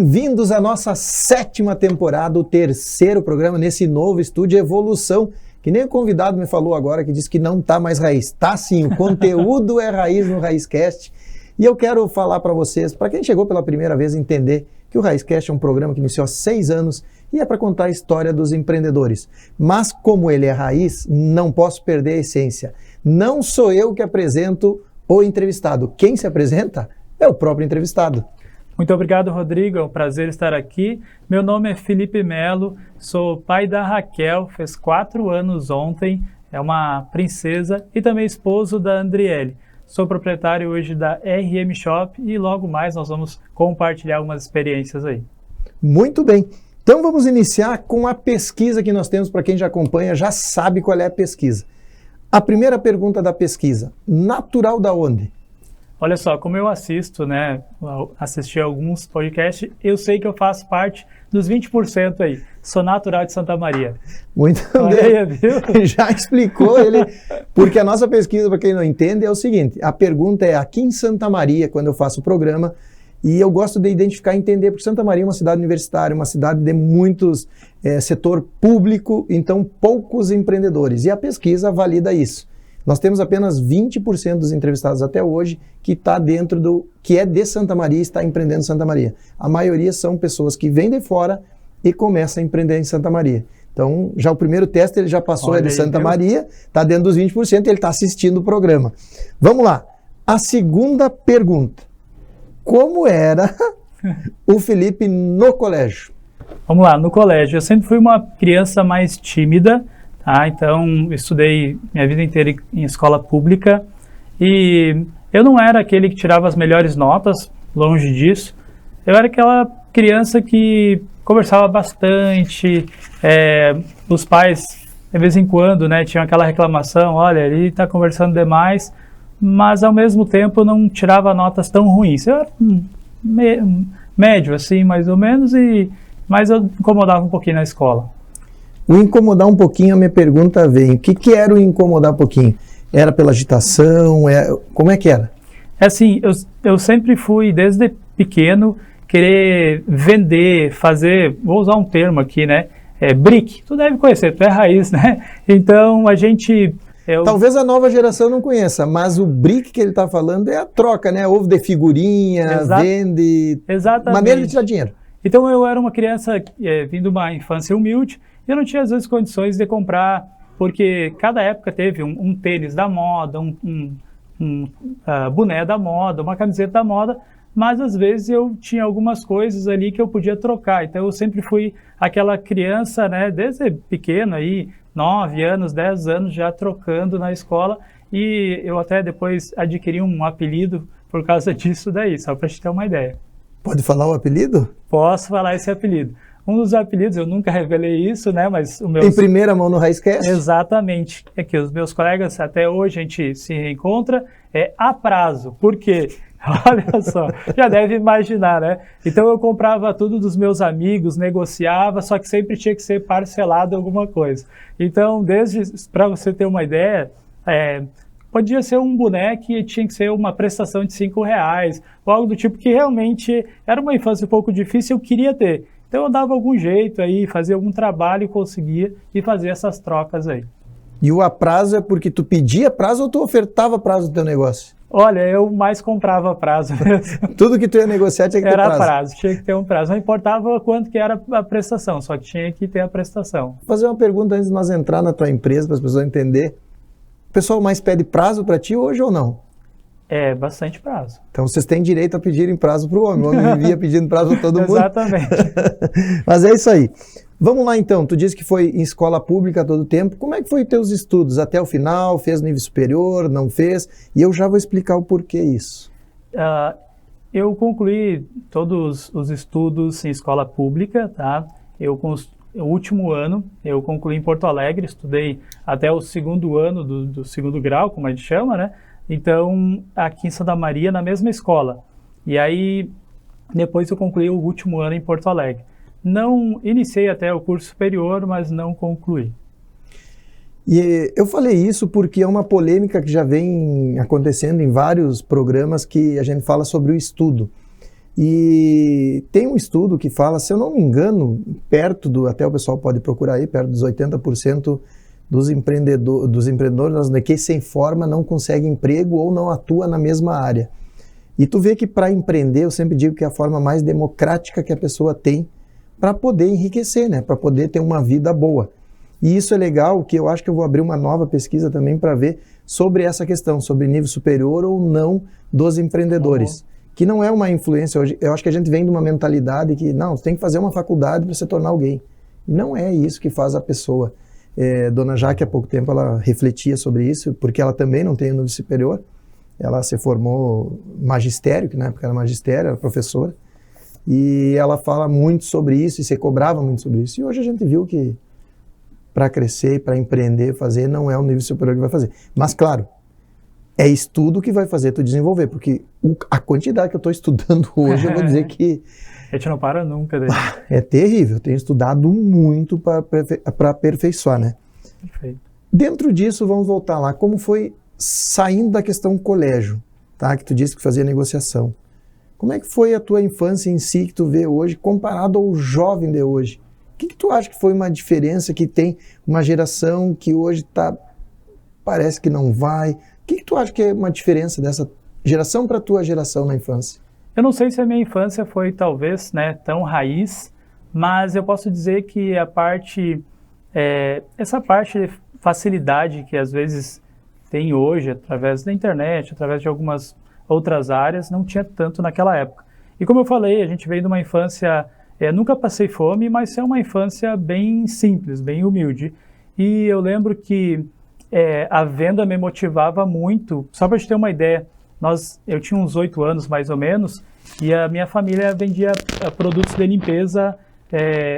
Bem-vindos à nossa 7ª temporada, o 3º programa nesse novo estúdio Evolução, que nem o convidado me falou agora, que disse que não tá mais raiz. Tá sim, o conteúdo é raiz no RaizCast. E eu quero falar para vocês, para quem chegou pela primeira vez, entender que o RaizCast é um programa que iniciou há 6 anos e é para contar a história dos empreendedores. Mas como ele é raiz, não posso perder a essência. Não sou eu que apresento o entrevistado. Quem se apresenta é o próprio entrevistado. Muito obrigado, Rodrigo. É um prazer estar aqui. Meu nome é Felipe Melo, sou pai da Raquel, fez 4 anos ontem, é uma princesa e também esposo da Andriele. Sou proprietário hoje da RM Shop e logo mais nós vamos compartilhar algumas experiências aí. Muito bem. Então vamos iniciar com a pesquisa que nós temos. Para quem já acompanha, já sabe qual é a pesquisa. A primeira pergunta da pesquisa, natural da onde? Olha só, como eu assisto, né, assisti a alguns podcasts, eu sei que eu faço parte dos 20% aí. Sou natural de Santa Maria. Muito bem, viu? Já explicou ele, porque a nossa pesquisa, para quem não entende, é o seguinte, a pergunta é aqui em Santa Maria, quando eu faço o programa, e eu gosto de identificar e entender, porque Santa Maria é uma cidade universitária, uma cidade de muitos setor público, então poucos empreendedores, e a pesquisa valida isso. Nós temos apenas 20% dos entrevistados até hoje que está dentro do que é de Santa Maria e está empreendendo em Santa Maria. A maioria são pessoas que vêm de fora e começam a empreender em Santa Maria. Então, já o primeiro teste ele já passou, é de Santa Maria, está dentro dos 20% e ele está assistindo o programa. Vamos lá. A segunda pergunta. Como era o Felipe no colégio? Vamos lá, no colégio. Eu sempre fui uma criança mais tímida. Então, estudei minha vida inteira em escola pública e eu não era aquele que tirava as melhores notas, longe disso. Eu era aquela criança que conversava bastante, os pais, de vez em quando, né, tinham aquela reclamação, olha, ele está conversando demais, mas ao mesmo tempo eu não tirava notas tão ruins. Eu era médio, assim, mais ou menos, mas eu incomodava um pouquinho na escola. O incomodar um pouquinho, a minha pergunta vem, o que era o incomodar um pouquinho? Era pela agitação? Como é que era? É assim, eu sempre fui, desde pequeno, querer vender, fazer, vou usar um termo aqui, né? Brick, tu deve conhecer, tu é raiz, né? Então, a gente... Talvez a nova geração não conheça, mas o brick que ele está falando é a troca, né? Ovo de figurinha, vende... Exatamente. Maneira de tirar dinheiro. Então, eu era uma criança vindo de uma infância humilde, e eu não tinha, às vezes, condições de comprar, porque cada época teve um tênis da moda, um boné da moda, uma camiseta da moda, mas às vezes eu tinha algumas coisas ali que eu podia trocar. Então eu sempre fui aquela criança, né, desde pequeno, aí, 9 anos, 10 anos já trocando na escola, e eu até depois adquiri um apelido por causa disso daí, só para te ter uma ideia. Pode falar o apelido? Posso falar esse apelido. Um dos apelidos, eu nunca revelei isso, né, mas o meu... Em primeira mão no RaizCast? Exatamente. É que os meus colegas, até hoje a gente se reencontra, é a prazo. Por quê? Olha só, já deve imaginar, né? Então eu comprava tudo dos meus amigos, negociava, só que sempre tinha que ser parcelado alguma coisa. Então, para você ter uma ideia, podia ser um boneco e tinha que ser uma prestação de R$5, ou algo do tipo que realmente era uma infância um pouco difícil, eu queria ter. Então eu dava algum jeito aí, fazia algum trabalho e conseguia e fazia essas trocas aí. E o a prazo é porque tu pedia prazo ou tu ofertava prazo do teu negócio? Olha, eu mais comprava prazo mesmo. Tudo que tu ia negociar tinha que ter prazo? Era prazo, tinha que ter um prazo. Não importava quanto que era a prestação, só que tinha que ter a prestação. Vou fazer uma pergunta antes de nós entrar na tua empresa, para as pessoas entenderem. O pessoal mais pede prazo para ti hoje ou não? É, bastante prazo. Então vocês têm direito a pedirem prazo para o homem. O homem vivia pedindo prazo para todo mundo. Exatamente. Mas é isso aí. Vamos lá então, tu disse que foi em escola pública todo o tempo. Como é que foi os teus estudos até o final? Fez nível superior, não fez? E eu já vou explicar o porquê isso. Eu concluí todos os estudos em escola pública, tá? O último ano eu concluí em Porto Alegre, estudei até o 2º ano do 2º grau, como a gente chama, né? Então, aqui em Santa Maria, na mesma escola. E aí, depois eu concluí o último ano em Porto Alegre. Não iniciei até o curso superior, mas não concluí. E eu falei isso porque é uma polêmica que já vem acontecendo em vários programas que a gente fala sobre o estudo. E tem um estudo que fala, se eu não me engano, até o pessoal pode procurar aí, perto dos 80% dos empreendedores que sem forma não consegue emprego ou não atua na mesma área. E tu vê que para empreender, eu sempre digo que é a forma mais democrática que a pessoa tem para poder enriquecer, né? Para poder ter uma vida boa. E isso é legal, que eu acho que eu vou abrir uma nova pesquisa também para ver sobre essa questão, sobre nível superior ou não dos empreendedores. Que não é uma influência hoje. Eu acho que a gente vem de uma mentalidade que, não, você tem que fazer uma faculdade para se tornar alguém. E não é isso que faz a pessoa. Dona Jaque, há pouco tempo, ela refletia sobre isso, porque ela também não tem nível superior. Ela se formou magistério, que na época era magistério, era professora, e ela fala muito sobre isso e se cobrava muito sobre isso. E hoje a gente viu que para crescer, para empreender, fazer, não é o nível superior que vai fazer. Mas, claro, é estudo que vai fazer tu desenvolver, porque a quantidade que eu estou estudando hoje, eu vou dizer que... A gente não para nunca. Daí. É terrível, eu tenho estudado muito para aperfeiçoar, né? Perfeito. Dentro disso, vamos voltar lá, como foi saindo da questão colégio, tá? Que tu disse que fazia negociação. Como é que foi a tua infância em si que tu vê hoje, comparado ao jovem de hoje? O que tu acha que foi uma diferença que tem uma geração que hoje parece que não vai? O que tu acha que é uma diferença dessa geração para a tua geração na infância? Eu não sei se a minha infância foi talvez, né, tão raiz, mas eu posso dizer que essa parte de facilidade que às vezes tem hoje, através da internet, através de algumas outras áreas, não tinha tanto naquela época. E como eu falei, a gente veio de uma infância, nunca passei fome, mas é uma infância bem simples, bem humilde. E eu lembro que a venda me motivava muito. Só para a gente ter uma ideia, eu tinha uns 8 anos mais ou menos, e a minha família vendia produtos de limpeza.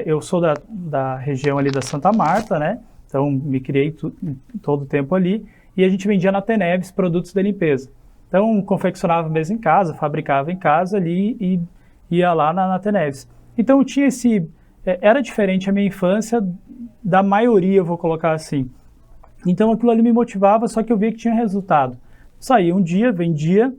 Eu sou da região ali da Santa Marta, né? Então me criei todo o tempo ali. E a gente vendia na Teneves produtos de limpeza. Então, confeccionava mesmo em casa, fabricava em casa ali e ia lá na Teneves. Então, eu tinha era diferente a minha infância da maioria, eu vou colocar assim. Então, aquilo ali me motivava, só que eu via que tinha resultado. Saía um dia, vendia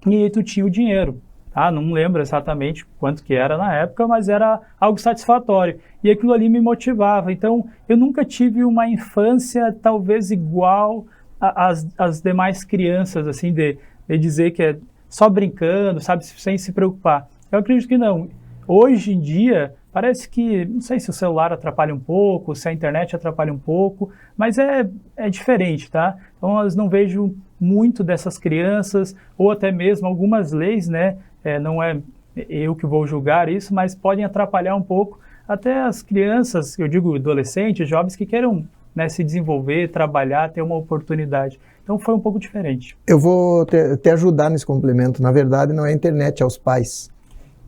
e aí tu tinha o dinheiro. Tá? Não lembro exatamente quanto que era na época, mas era algo satisfatório. E aquilo ali me motivava. Então, eu nunca tive uma infância talvez igual as demais crianças, assim, de dizer que é só brincando, sabe, sem se preocupar. Eu acredito que não. Hoje em dia, parece que, não sei se o celular atrapalha um pouco, se a internet atrapalha um pouco, mas é diferente, tá? Então, eu não vejo muito dessas crianças, ou até mesmo algumas leis, né, não é eu que vou julgar isso, mas podem atrapalhar um pouco até as crianças, eu digo adolescentes, jovens que queiram, né, se desenvolver, trabalhar, ter uma oportunidade. Então foi um pouco diferente. Eu vou te ajudar nesse complemento. Na verdade, não é a internet, é os pais.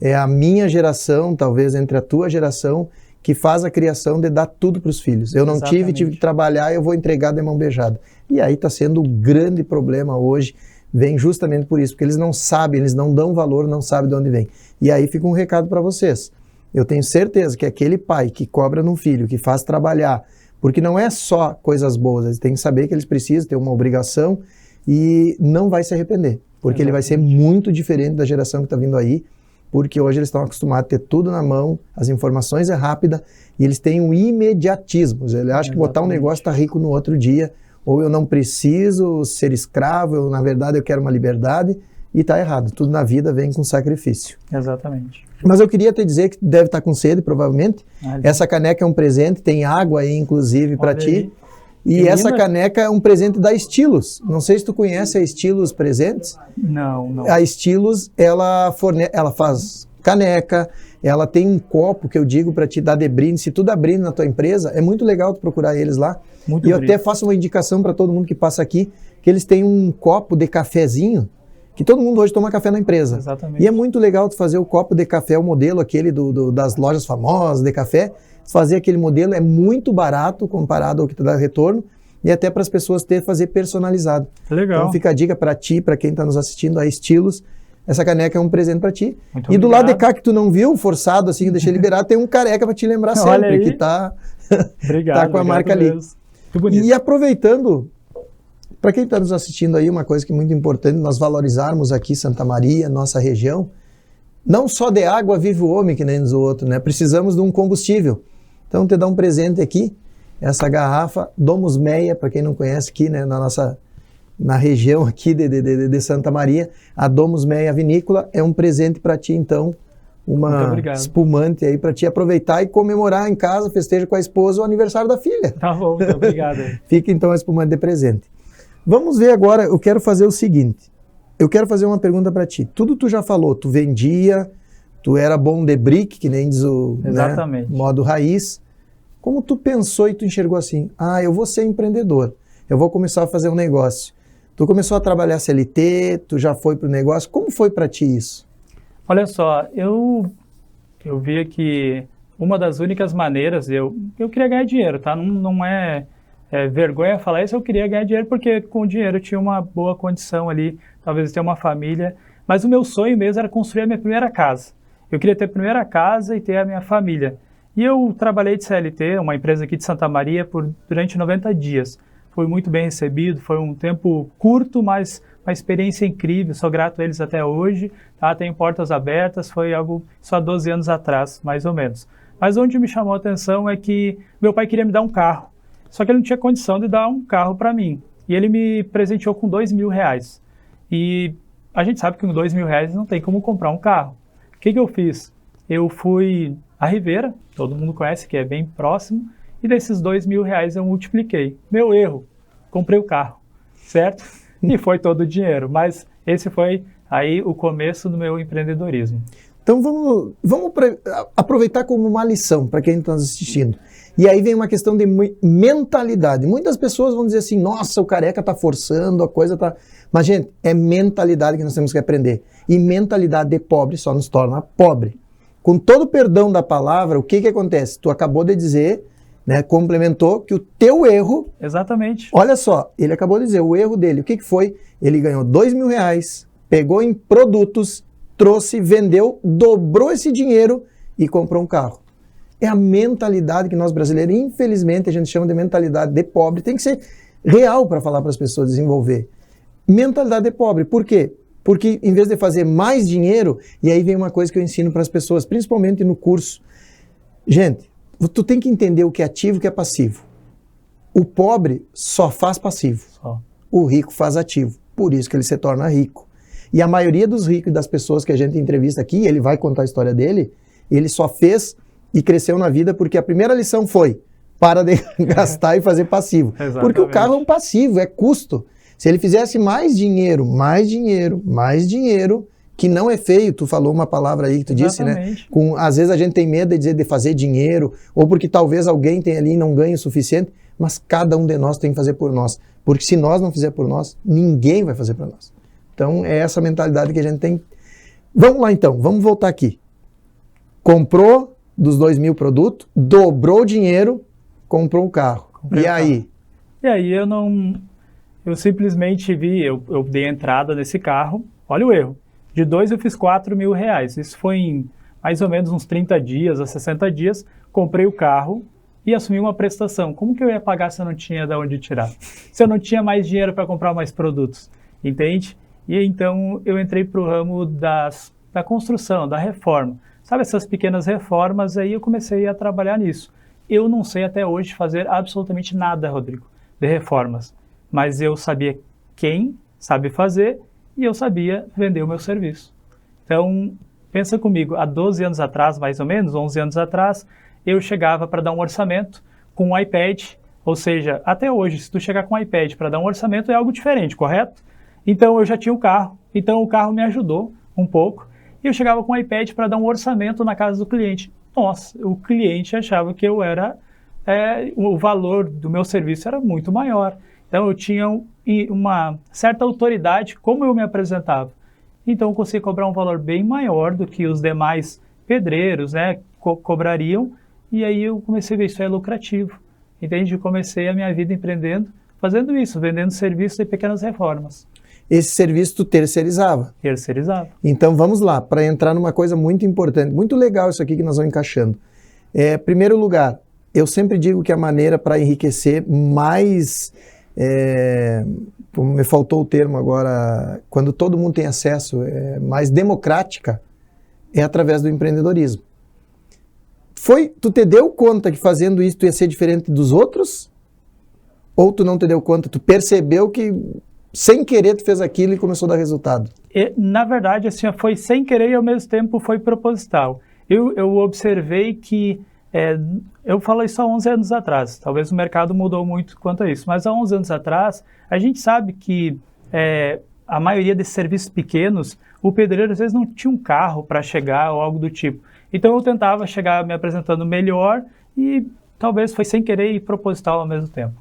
É a minha geração, talvez entre a tua geração, que faz a criação de dar tudo para os filhos. Eu não tive que trabalhar, eu vou entregar de mão beijada. E aí está sendo um grande problema hoje, vem justamente por isso, porque eles não sabem, eles não dão valor, não sabem de onde vem. E aí fica um recado para vocês. Eu tenho certeza que aquele pai que cobra no filho, que faz trabalhar, porque não é só coisas boas, eles têm que saber que eles precisam ter uma obrigação e não vai se arrepender, porque ele vai ser muito diferente da geração que está vindo aí, porque hoje eles estão acostumados a ter tudo na mão, as informações é rápida e eles têm um imediatismo. Ele acha que botar um negócio está rico no outro dia, ou eu não preciso ser escravo, na verdade eu quero uma liberdade, e está errado. Tudo na vida vem com sacrifício. Exatamente. Mas eu queria te dizer que deve estar com sede, provavelmente. Essa caneca é um presente, tem água aí, inclusive, para ti. E essa caneca é um presente da Estilos. Não sei se tu conhece a Estilos Presentes. Não. A Estilos, ela faz caneca, ela tem um copo que eu digo para te dar de brinde. Se tu dá brinde na tua empresa, é muito legal tu procurar eles lá. E eu até faço uma indicação para todo mundo que passa aqui, que eles têm um copo de cafezinho, que todo mundo hoje toma café na empresa. Exatamente. E é muito legal tu fazer o copo de café, o modelo aquele das lojas famosas de café, fazer aquele modelo é muito barato comparado ao que te dá retorno, e até para as pessoas fazer personalizado. Legal. Então fica a dica para ti, para quem está nos assistindo, a Estilos, essa caneca é um presente para ti. Muito e do obrigado. lado de cá que tu não viu, forçado assim, deixei liberar, tem um careca para te lembrar sempre, que tá com a marca ali. Que bonito. E aproveitando, para quem está nos assistindo aí, uma coisa que é muito importante, nós valorizarmos aqui Santa Maria, nossa região, Não só de água vive o homem, que nem diz o outro, né? Precisamos de um combustível. Então, te dar um presente aqui, essa garrafa Domus Meia, para quem não conhece aqui, né, na região aqui de Santa Maria, a Domus Meia Vinícola é um presente para ti, então, uma espumante aí para ti aproveitar e comemorar em casa, festeja com a esposa o aniversário da filha. Tá bom, muito obrigado. Fica então a espumante de presente. Vamos ver agora, eu quero fazer o seguinte, eu quero fazer uma pergunta para ti. Tudo tu já falou, tu vendia, tu era bom de brick, que nem diz o né, modo raiz. Como tu pensou e tu enxergou assim, eu vou ser empreendedor, eu vou começar a fazer um negócio. Tu começou a trabalhar CLT, tu já foi para o negócio, como foi para ti isso? Olha só, eu via que uma das únicas maneiras, eu queria ganhar dinheiro, tá? Não é vergonha falar isso, eu queria ganhar dinheiro porque com o dinheiro eu tinha uma boa condição ali, talvez ter uma família, mas o meu sonho mesmo era construir a minha primeira casa. Eu queria ter a primeira casa e ter a minha família. E eu trabalhei de CLT, uma empresa aqui de Santa Maria, durante 90 dias. Fui muito bem recebido, foi um tempo curto, mas uma experiência incrível, sou grato a eles até hoje, tá? Tenho portas abertas, foi algo só 12 anos atrás, mais ou menos. Mas onde me chamou a atenção é que meu pai queria me dar um carro, só que ele não tinha condição de dar um carro para mim. E ele me presenteou com R$2.000. E a gente sabe que com R$2.000 não tem como comprar um carro. O que eu fiz? Eu fui à Rivera, todo mundo conhece que é bem próximo, e desses R$2.000 eu multipliquei. Meu erro, comprei o carro, certo? E foi todo o dinheiro, mas esse foi aí o começo do meu empreendedorismo. Então vamos aproveitar como uma lição para quem está assistindo. E aí vem uma questão de mentalidade. Muitas pessoas vão dizer assim, nossa, o careca está forçando, a coisa está... Mas, gente, é mentalidade que nós temos que aprender. E mentalidade de pobre só nos torna pobre. Com todo o perdão da palavra, o que acontece? Tu acabou de dizer, né, complementou, que o teu erro... Exatamente. Olha só, ele acabou de dizer, o erro dele, o que foi? Ele ganhou R$2.000, pegou em produtos, trouxe, vendeu, dobrou esse dinheiro e comprou um carro. É a mentalidade que nós brasileiros, infelizmente, a gente chama de mentalidade de pobre. Tem que ser real para falar para as pessoas desenvolver. Mentalidade de pobre. Por quê? Porque em vez de fazer mais dinheiro, e aí vem uma coisa que eu ensino para as pessoas, principalmente no curso. Gente, tu tem que entender o que é ativo e o que é passivo. O pobre só faz passivo. O rico faz ativo. Por isso que ele se torna rico. E a maioria dos ricos e das pessoas que a gente entrevista aqui, ele vai contar a história dele, ele só fez e cresceu na vida porque a primeira lição foi para de gastar e fazer passivo. Exatamente. Porque o carro é um passivo, é custo. Se ele fizesse mais dinheiro, que não é feio, tu falou uma palavra aí que tu disse, né? Às vezes a gente tem medo de dizer de fazer dinheiro, ou porque talvez alguém tenha ali e não ganhe o suficiente, mas cada um de nós tem que fazer por nós. Porque se nós não fizer por nós, ninguém vai fazer por nós. Então é essa mentalidade que a gente tem. Vamos lá então, vamos voltar aqui. Comprou dos 2.000 produtos, dobrou o dinheiro, comprou um carro. E aí? E aí eu simplesmente vi, eu dei entrada nesse carro, olha o erro, de 2 eu fiz R$4.000, isso foi em mais ou menos uns 30 dias a 60 dias, comprei o carro e assumi uma prestação. Como que eu ia pagar se eu não tinha de onde tirar? Se eu não tinha mais dinheiro para comprar mais produtos, entende? E então eu entrei para o ramo da construção, da reforma. Sabe essas pequenas reformas, aí eu comecei a trabalhar nisso. Eu não sei até hoje fazer absolutamente nada, Rodrigo, de reformas. Mas eu sabia quem sabe fazer e eu sabia vender o meu serviço. Então, pensa comigo, há 12 anos atrás, mais ou menos, 11 anos atrás, eu chegava para dar um orçamento com um iPad, ou seja, até hoje, se tu chegar com um iPad para dar um orçamento é algo diferente, correto? Então, eu já tinha o carro, então o carro me ajudou um pouco, e eu chegava com um iPad para dar um orçamento na casa do cliente. Nossa, o cliente achava que eu era, o valor do meu serviço era muito maior. Então, eu tinha uma certa autoridade como eu me apresentava. Então, eu consegui cobrar um valor bem maior do que os demais pedreiros, né, cobrariam. E aí, eu comecei a ver isso é lucrativo. Entende? Eu comecei a minha vida empreendendo, fazendo isso, vendendo serviços de pequenas reformas. Esse serviço tu terceirizava? Terceirizava. Então, vamos lá, para entrar numa coisa muito importante. Muito legal isso aqui que nós vamos encaixando. Primeiro lugar, eu sempre digo que a maneira para enriquecer mais... me faltou o termo agora, quando todo mundo tem acesso, mais democrática, é através do empreendedorismo. Tu te deu conta que fazendo isso tu ia ser diferente dos outros? Ou tu não te deu conta, tu percebeu que sem querer tu fez aquilo e começou a dar resultado? Na verdade, assim, foi sem querer e ao mesmo tempo foi proposital. Eu observei que, eu falo isso há 11 anos atrás, talvez o mercado mudou muito quanto a isso, mas há 11 anos atrás, a gente sabe que a maioria desses serviços pequenos, o pedreiro às vezes não tinha um carro para chegar ou algo do tipo. Então eu tentava chegar me apresentando melhor e talvez foi sem querer e proposital ao mesmo tempo.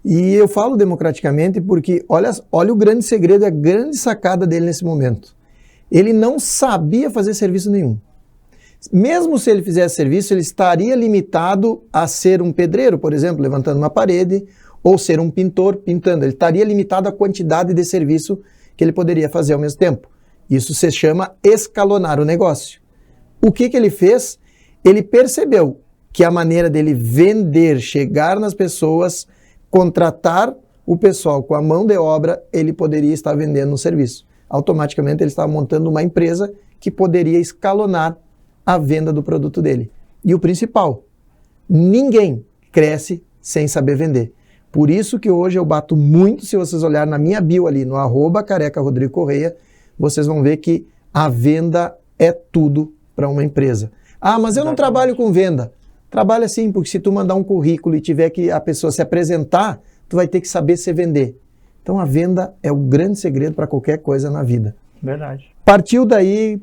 E eu falo democraticamente porque olha o grande segredo, a grande sacada dele nesse momento. Ele não sabia fazer serviço nenhum. Mesmo se ele fizesse serviço, ele estaria limitado a ser um pedreiro, por exemplo, levantando uma parede, ou ser um pintor pintando. Ele estaria limitado à quantidade de serviço que ele poderia fazer ao mesmo tempo. Isso se chama escalonar o negócio. O que ele fez? Ele percebeu que a maneira dele vender, chegar nas pessoas, contratar o pessoal com a mão de obra, ele poderia estar vendendo um serviço. Automaticamente ele estava montando uma empresa que poderia escalonar a venda do produto dele. E o principal, ninguém cresce sem saber vender. Por isso que hoje eu bato muito, se vocês olharem na minha bio ali, no @careca_rodrigo_correia, vocês vão ver que a venda é tudo para uma empresa. Ah, mas eu não trabalho com venda. Trabalha sim, porque se tu mandar um currículo e tiver que a pessoa se apresentar, tu vai ter que saber se vender. Então a venda é o grande segredo para qualquer coisa na vida. Verdade. Partiu daí,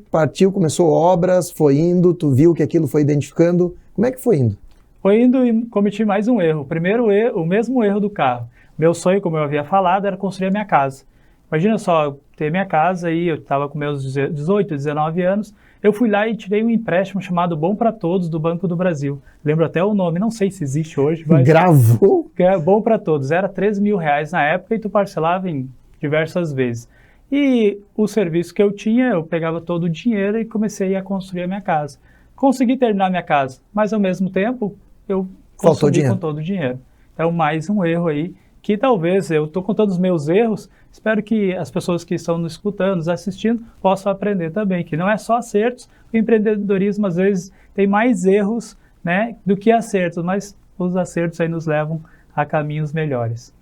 começou obras, foi indo, tu viu que aquilo foi identificando. Como é que foi indo? Foi indo e cometi mais um erro. Primeiro erro, o mesmo erro do carro. Meu sonho, como eu havia falado, era construir a minha casa. Imagina só, ter minha casa aí, eu estava com meus 18, 19 anos, eu fui lá e tirei um empréstimo chamado Bom para Todos, do Banco do Brasil. Lembro até o nome, não sei se existe hoje, mas... Gravou? Bom para Todos, era 13 mil reais na época e tu parcelava em diversas vezes. E o serviço que eu tinha, eu pegava todo o dinheiro e comecei a construir a minha casa. Consegui terminar a minha casa, mas ao mesmo tempo eu consumi com todo o dinheiro. Então mais um erro aí, que talvez eu estou contando os meus erros, espero que as pessoas que estão nos escutando, nos assistindo, possam aprender também, que não é só acertos, o empreendedorismo às vezes tem mais erros, né, do que acertos, mas os acertos aí nos levam a caminhos melhores.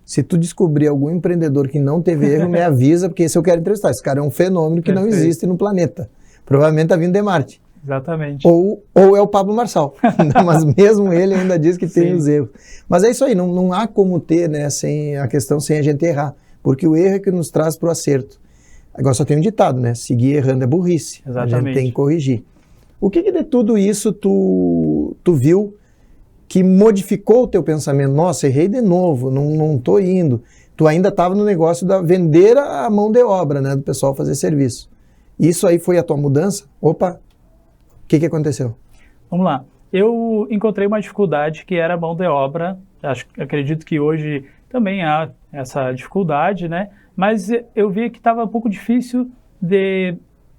Se tu descobrir algum empreendedor que não teve erro, me avisa, porque esse eu quero entrevistar. Esse cara é um fenômeno que não existe no planeta. Provavelmente está vindo de Marte. Exatamente. Ou é o Pablo Marçal. Mas mesmo ele ainda diz que tem os erros. Mas é isso aí, não há como ter, né, sem a gente errar. Porque o erro é que nos traz para o acerto. Agora só tem um ditado, né? Seguir errando é burrice. Exatamente. A gente tem que corrigir. O que de tudo isso tu viu que modificou o teu pensamento? Nossa, errei de novo, não estou indo. Tu ainda estava no negócio da vender a mão de obra, né? Do pessoal fazer serviço. Isso aí foi a tua mudança? Opa! O que aconteceu? Vamos lá. Eu encontrei uma dificuldade que era a mão de obra. Acredito que hoje também há essa dificuldade, né? Mas eu vi que estava um pouco difícil de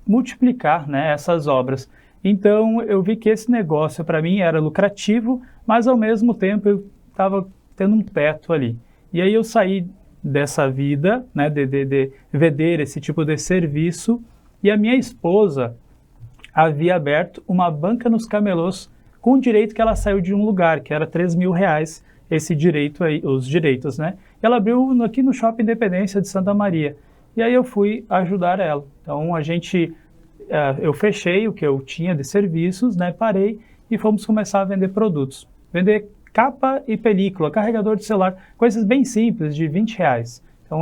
multiplicar, né, essas obras. Então eu vi que esse negócio para mim era lucrativo, mas ao mesmo tempo eu estava tendo um teto ali. E aí eu saí dessa vida, né, de vender esse tipo de serviço, e a minha esposa havia aberto uma banca nos camelôs com o direito que ela saiu de um lugar, que era 3 mil reais, esse direito aí, os direitos, né? Ela abriu aqui no Shopping Independência de Santa Maria. E aí eu fui ajudar ela. Então eu fechei o que eu tinha de serviços, né? Parei e fomos começar a vender produtos. Vender capa e película, carregador de celular, coisas bem simples, de 20 reais. Então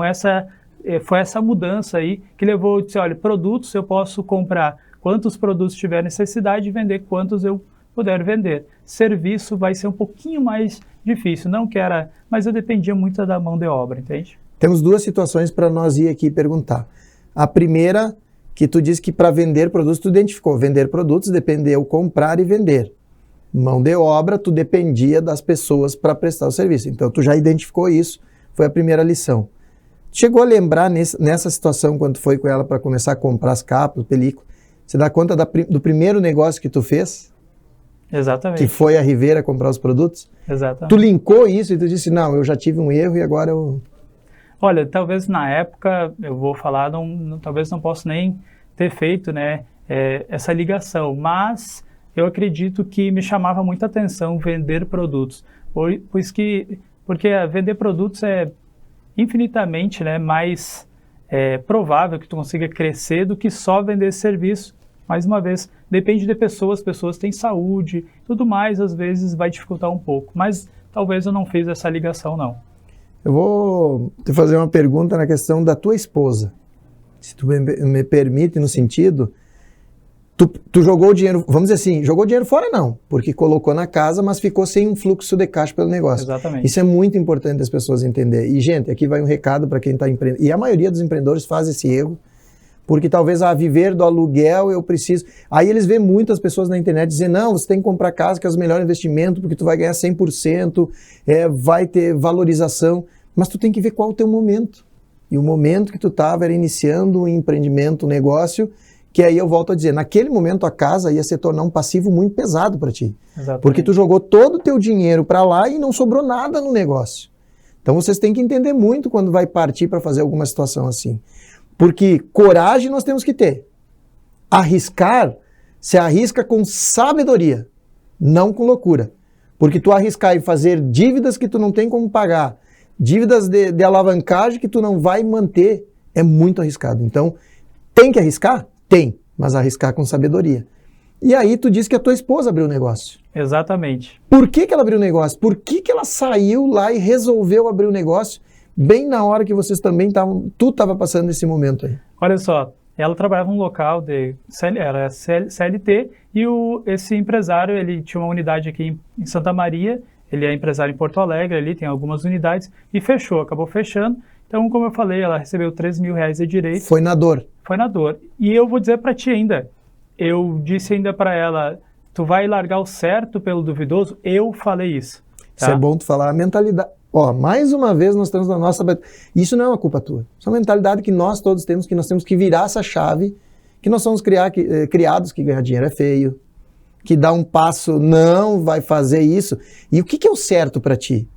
foi essa mudança aí que levou, eu disse, olha, produtos eu posso comprar quantos produtos tiver necessidade e vender quantos eu puder vender. Serviço vai ser um pouquinho mais difícil, não que era, mas eu dependia muito da mão de obra, entende? Temos duas situações para nós ir aqui perguntar. A primeira, que tu disse que para vender produtos, tu identificou. Vender produtos dependeu comprar e vender. Mão de obra, tu dependia das pessoas para prestar o serviço. Então, tu já identificou isso, foi a primeira lição. Chegou a lembrar nessa situação, quando tu foi com ela para começar a comprar as capas, película, você dá conta do primeiro negócio que tu fez? Exatamente. Que foi a Rivera comprar os produtos? Exatamente. Tu linkou isso e tu disse, não, eu já tive um erro e agora eu... Olha, talvez na época, eu vou falar, talvez não possa nem ter feito, né, essa ligação, mas eu acredito que me chamava muita atenção vender produtos, porque vender produtos é infinitamente, né, mais provável que tu consiga crescer do que só vender serviço. Mais uma vez, depende de pessoas têm saúde, tudo mais, às vezes vai dificultar um pouco, mas talvez eu não fiz essa ligação, não. Eu vou te fazer uma pergunta na questão da tua esposa, se tu me permite, no sentido, tu jogou o dinheiro, vamos dizer assim, jogou o dinheiro fora não, porque colocou na casa, mas ficou sem um fluxo de caixa pelo negócio. Exatamente. Isso é muito importante as pessoas entenderem. E, gente, aqui vai um recado para quem está empreendendo, e a maioria dos empreendedores faz esse erro, porque talvez viver do aluguel eu preciso. Aí eles veem muitas pessoas na internet dizendo, não, você tem que comprar casa que é o melhor investimento, porque tu vai ganhar 100%, vai ter valorização, mas tu tem que ver qual é o teu momento. E o momento que tu estava era iniciando um empreendimento, um negócio, que aí eu volto a dizer, naquele momento a casa ia se tornar um passivo muito pesado para ti. Exatamente. Porque tu jogou todo o teu dinheiro para lá e não sobrou nada no negócio. Então vocês têm que entender muito quando vai partir para fazer alguma situação assim. Porque coragem nós temos que ter. Arriscar, se arrisca com sabedoria, não com loucura. Porque tu arriscar e fazer dívidas que tu não tem como pagar, dívidas de alavancagem que tu não vai manter, é muito arriscado. Então, tem que arriscar? Tem, mas arriscar com sabedoria. E aí tu disse que a tua esposa abriu o negócio. Exatamente. Por que ela abriu o negócio? Por que ela saiu lá e resolveu abrir o negócio bem na hora que vocês também estavam, tu estava passando esse momento aí? Olha só, ela trabalhava num local era CLT, e esse empresário, ele tinha uma unidade aqui em Santa Maria, ele é empresário em Porto Alegre, ali tem algumas unidades, e acabou fechando. Então, como eu falei, ela recebeu R$3.000 de direito. Foi na dor. Foi na dor. E eu vou dizer para ti ainda, eu disse ainda para ela, tu vai largar o certo pelo duvidoso? Eu falei isso. Tá? Isso é bom tu falar, a mentalidade. Ó, mais uma vez nós estamos na nossa... Isso não é uma culpa tua. Isso é uma mentalidade que nós todos temos, que nós temos que virar essa chave, que nós somos criados que ganhar dinheiro é feio, que dá um passo, não vai fazer isso. E o que é o certo para ti?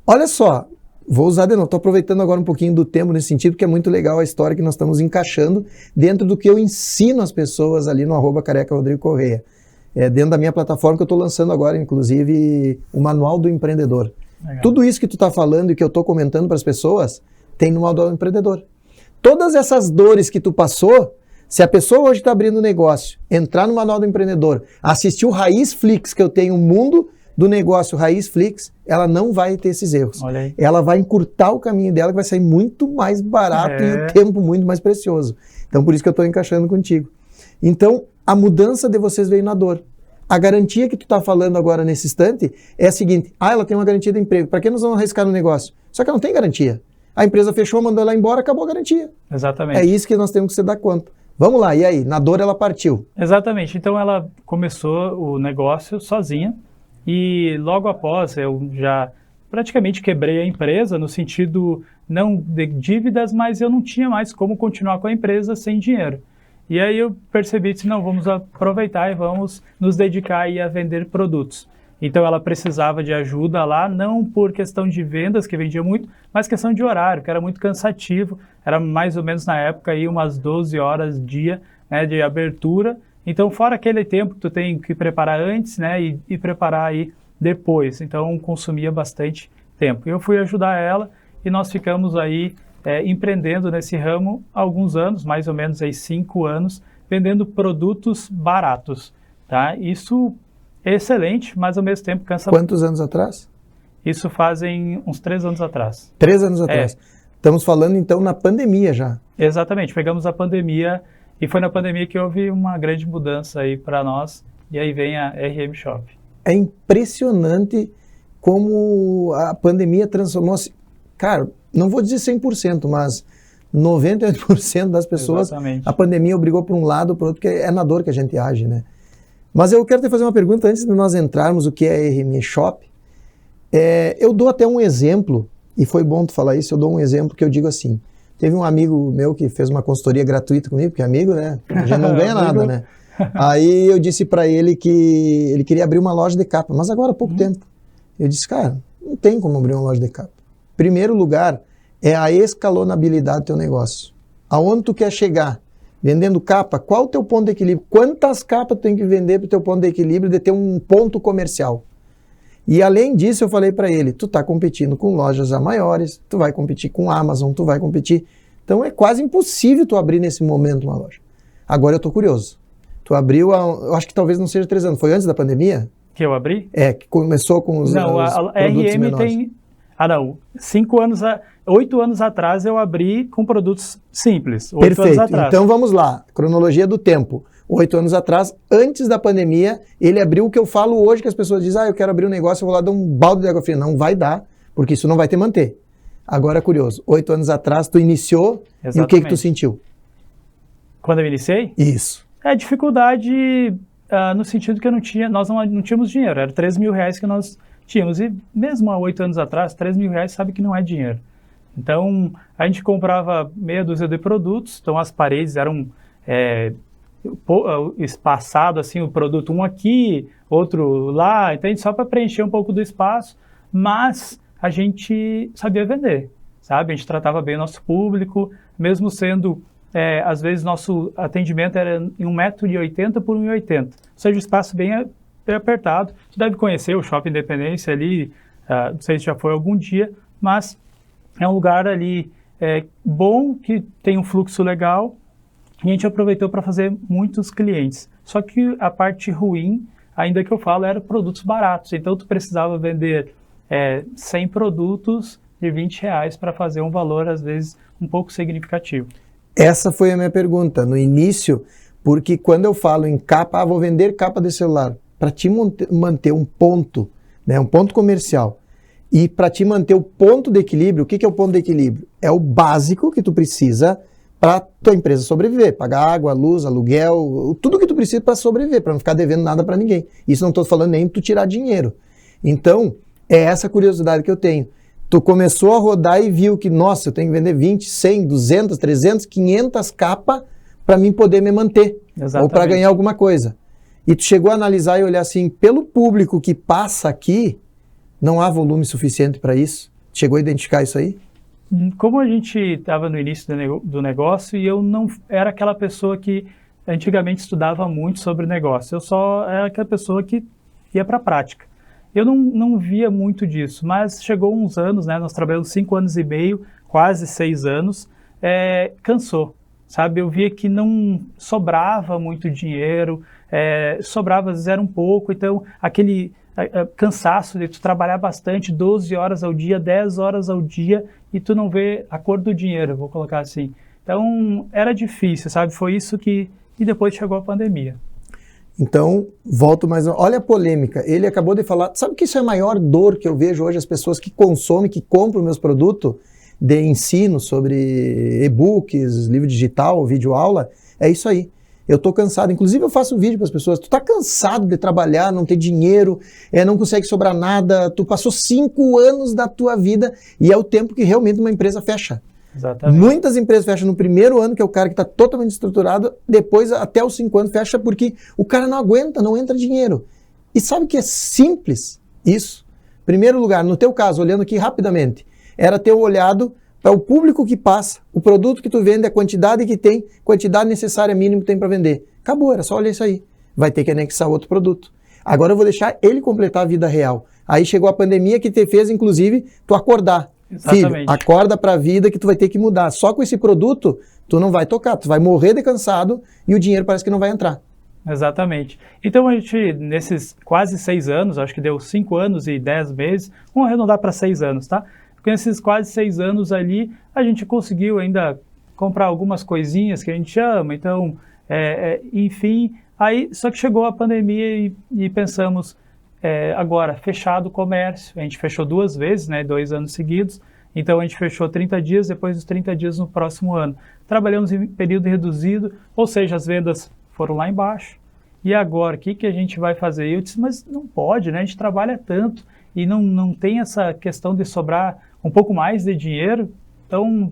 Olha só, vou usar de novo, estou aproveitando agora um pouquinho do tempo nesse sentido, porque é muito legal a história que nós estamos encaixando dentro do que eu ensino as pessoas ali no @careca_rodrigo_correia. Dentro da minha plataforma que eu estou lançando agora, inclusive, o Manual do Empreendedor. Legal. Tudo isso que tu está falando e que eu estou comentando para as pessoas, tem no Manual do Empreendedor. Todas essas dores que tu passou, se a pessoa hoje está abrindo um negócio, entrar no Manual do Empreendedor, assistir o Raiz Flix, que eu tenho, o mundo do negócio Raiz Flix, ela não vai ter esses erros. Olha aí. Ela vai encurtar o caminho dela, que vai sair muito mais barato e o tempo muito mais precioso. Então, por isso que eu estou encaixando contigo. Então, a mudança de vocês veio na dor. A garantia que tu está falando agora nesse instante é a seguinte, ela tem uma garantia de emprego, para que nós vamos arriscar no negócio? Só que ela não tem garantia. A empresa fechou, mandou ela embora, acabou a garantia. Exatamente. É isso que nós temos que se dar conta. Vamos lá, e aí? Na dor ela partiu. Exatamente. Então ela começou o negócio sozinha e logo após eu já praticamente quebrei a empresa no sentido não de dívidas, mas eu não tinha mais como continuar com a empresa sem dinheiro. E aí eu percebi que não, vamos aproveitar e vamos nos dedicar aí a vender produtos. Então ela precisava de ajuda lá, não por questão de vendas, que vendia muito, mas questão de horário, que era muito cansativo. Era mais ou menos na época aí umas 12 horas dia, né, de abertura. Então fora aquele tempo que tu tem que preparar antes, né, e preparar aí depois. Então consumia bastante tempo. Eu fui ajudar ela e nós ficamos aí empreendendo nesse ramo há alguns anos, mais ou menos aí 5 anos, vendendo produtos baratos, tá? Isso é excelente, mas ao mesmo tempo cansa. Quantos anos atrás? Isso fazem uns 3 anos atrás. 3 anos atrás. Estamos falando então na pandemia já. Exatamente, pegamos a pandemia e foi na pandemia que houve uma grande mudança aí para nós e aí vem a RM Shop. É impressionante como a pandemia transformou-se. Cara, não vou dizer 100%, mas 98% das pessoas, exatamente, a pandemia obrigou para um lado ou para o outro, porque é na dor que a gente age, né? Mas eu quero te fazer uma pergunta antes de nós entrarmos o que é a RM Shop. Eu dou até um exemplo, e foi bom tu falar isso, eu dou um exemplo que eu digo assim, teve um amigo meu que fez uma consultoria gratuita comigo, porque é amigo, né? A gente não ganha nada, né? Aí eu disse para ele que ele queria abrir uma loja de capa, mas agora há pouco tempo. Eu disse, cara, não tem como abrir uma loja de capa. Primeiro lugar é a escalonabilidade do teu negócio. Aonde tu quer chegar? vendendo capa, qual o teu ponto de equilíbrio? Quantas capas tu tem que vender para o teu ponto de equilíbrio de ter um ponto comercial? E além disso, eu falei para ele, tu está competindo com lojas a maiores, tu vai competir com Amazon, tu vai competir... Então é quase impossível tu abrir nesse momento uma loja. Agora eu estou curioso. Tu abriu, eu acho que talvez não seja 3 anos, foi antes da pandemia? Que eu abri? É, que começou com os Não, os a produtos RM menores. tem... 8 anos atrás eu abri com produtos simples. 8 anos Perfeito, atrás. então vamos lá, cronologia do tempo. 8 anos atrás, antes da pandemia, ele abriu o que eu falo hoje, que as pessoas dizem, eu quero abrir um negócio, eu vou lá dar um balde de água fria. Não vai dar, porque isso não vai te manter. Agora, curioso, 8 anos atrás, tu iniciou, Exatamente. E o que tu sentiu? Quando eu iniciei? Isso. É dificuldade no sentido que nós não tínhamos dinheiro, era 3 mil reais que nós tínhamos, e mesmo há 8 anos atrás, 3 mil reais sabe que não é dinheiro. Então, a gente comprava meia dúzia de produtos, então as paredes eram espaçado assim, o produto um aqui, outro lá, então só para preencher um pouco do espaço, mas a gente sabia vender, sabe? A gente tratava bem o nosso público, mesmo sendo, às vezes, nosso atendimento era em 1,80 m por 1,80 m, ou seja, um espaço bem apertado. Você deve conhecer o Shopping Independência ali, não sei se já foi algum dia, mas é um lugar ali bom, que tem um fluxo legal, e a gente aproveitou para fazer muitos clientes. Só que a parte ruim, ainda que eu falo, era produtos baratos, então tu precisava vender 100 produtos de 20 reais para fazer um valor, às vezes, um pouco significativo. Essa foi a minha pergunta no início, porque quando eu falo em capa, vou vender capa de celular, para te manter um ponto, né, um ponto comercial, e para te manter o ponto de equilíbrio, o que é o ponto de equilíbrio? É o básico que tu precisa para tua empresa sobreviver, pagar água, luz, aluguel, tudo que tu precisa para sobreviver, para não ficar devendo nada para ninguém. Isso não estou falando nem tu tirar dinheiro. Então, é essa curiosidade que eu tenho. Tu começou a rodar e viu que, nossa, eu tenho que vender 20, 100, 200, 300, 500 capas para mim poder me manter. Exatamente. Ou para ganhar alguma coisa. E tu chegou a analisar e olhar assim, pelo público que passa aqui, não há volume suficiente para isso? Chegou a identificar isso aí? Como a gente estava no início do negócio e eu não era aquela pessoa que antigamente estudava muito sobre negócio, eu só era aquela pessoa que ia para a prática. Eu não via muito disso, mas chegou uns anos, né, nós trabalhamos 5 anos e meio, quase 6 anos, cansou, sabe? Eu via que não sobrava muito dinheiro, sobrava às vezes era um pouco, então aquele cansaço de tu trabalhar bastante, 12 horas ao dia, 10 horas ao dia, e tu não vê a cor do dinheiro, vou colocar assim. Então, era difícil, sabe? Foi isso que... E depois chegou a pandemia. Então, volto mais... Olha a polêmica. Ele acabou de falar... Sabe que isso é a maior dor que eu vejo hoje? As pessoas que consomem, que compram meus produtos de ensino sobre e-books, livro digital, vídeo aula. É isso aí. Eu tô cansado. Inclusive, eu faço um vídeo para as pessoas. Tu tá cansado de trabalhar, não ter dinheiro, não consegue sobrar nada. Tu passou 5 anos da tua vida e é o tempo que realmente uma empresa fecha. Exatamente. Muitas empresas fecham no primeiro ano, que é o cara que está totalmente estruturado, depois até os 5 anos fecha porque o cara não aguenta, não entra dinheiro. E sabe que é simples isso? Primeiro lugar, no teu caso, olhando aqui rapidamente, era ter olhado para o público que passa, o produto que tu vende, a quantidade que tem, quantidade necessária mínima que tem para vender. Acabou, era só olhar isso aí. Vai ter que anexar outro produto. Agora eu vou deixar ele completar a vida real. Aí chegou a pandemia que te fez, inclusive, tu acordar. Exatamente. Filho, acorda para a vida que tu vai ter que mudar. Só com esse produto, tu não vai tocar, tu vai morrer de cansado e o dinheiro parece que não vai entrar. Exatamente. Então a gente, nesses quase 6 anos, acho que deu 5 anos e 10 meses, vamos arredondar para 6 anos, tá? Com esses quase 6 anos ali, a gente conseguiu ainda comprar algumas coisinhas que a gente ama, então, enfim, aí só que chegou a pandemia e pensamos, agora, fechado o comércio, a gente fechou 2 vezes, né, 2 anos seguidos, então a gente fechou 30 dias, depois dos 30 dias no próximo ano. Trabalhamos em período reduzido, ou seja, as vendas foram lá embaixo, e agora, o que a gente vai fazer? Eu disse, mas não pode, né, a gente trabalha tanto, e não tem essa questão de sobrar um pouco mais de dinheiro, então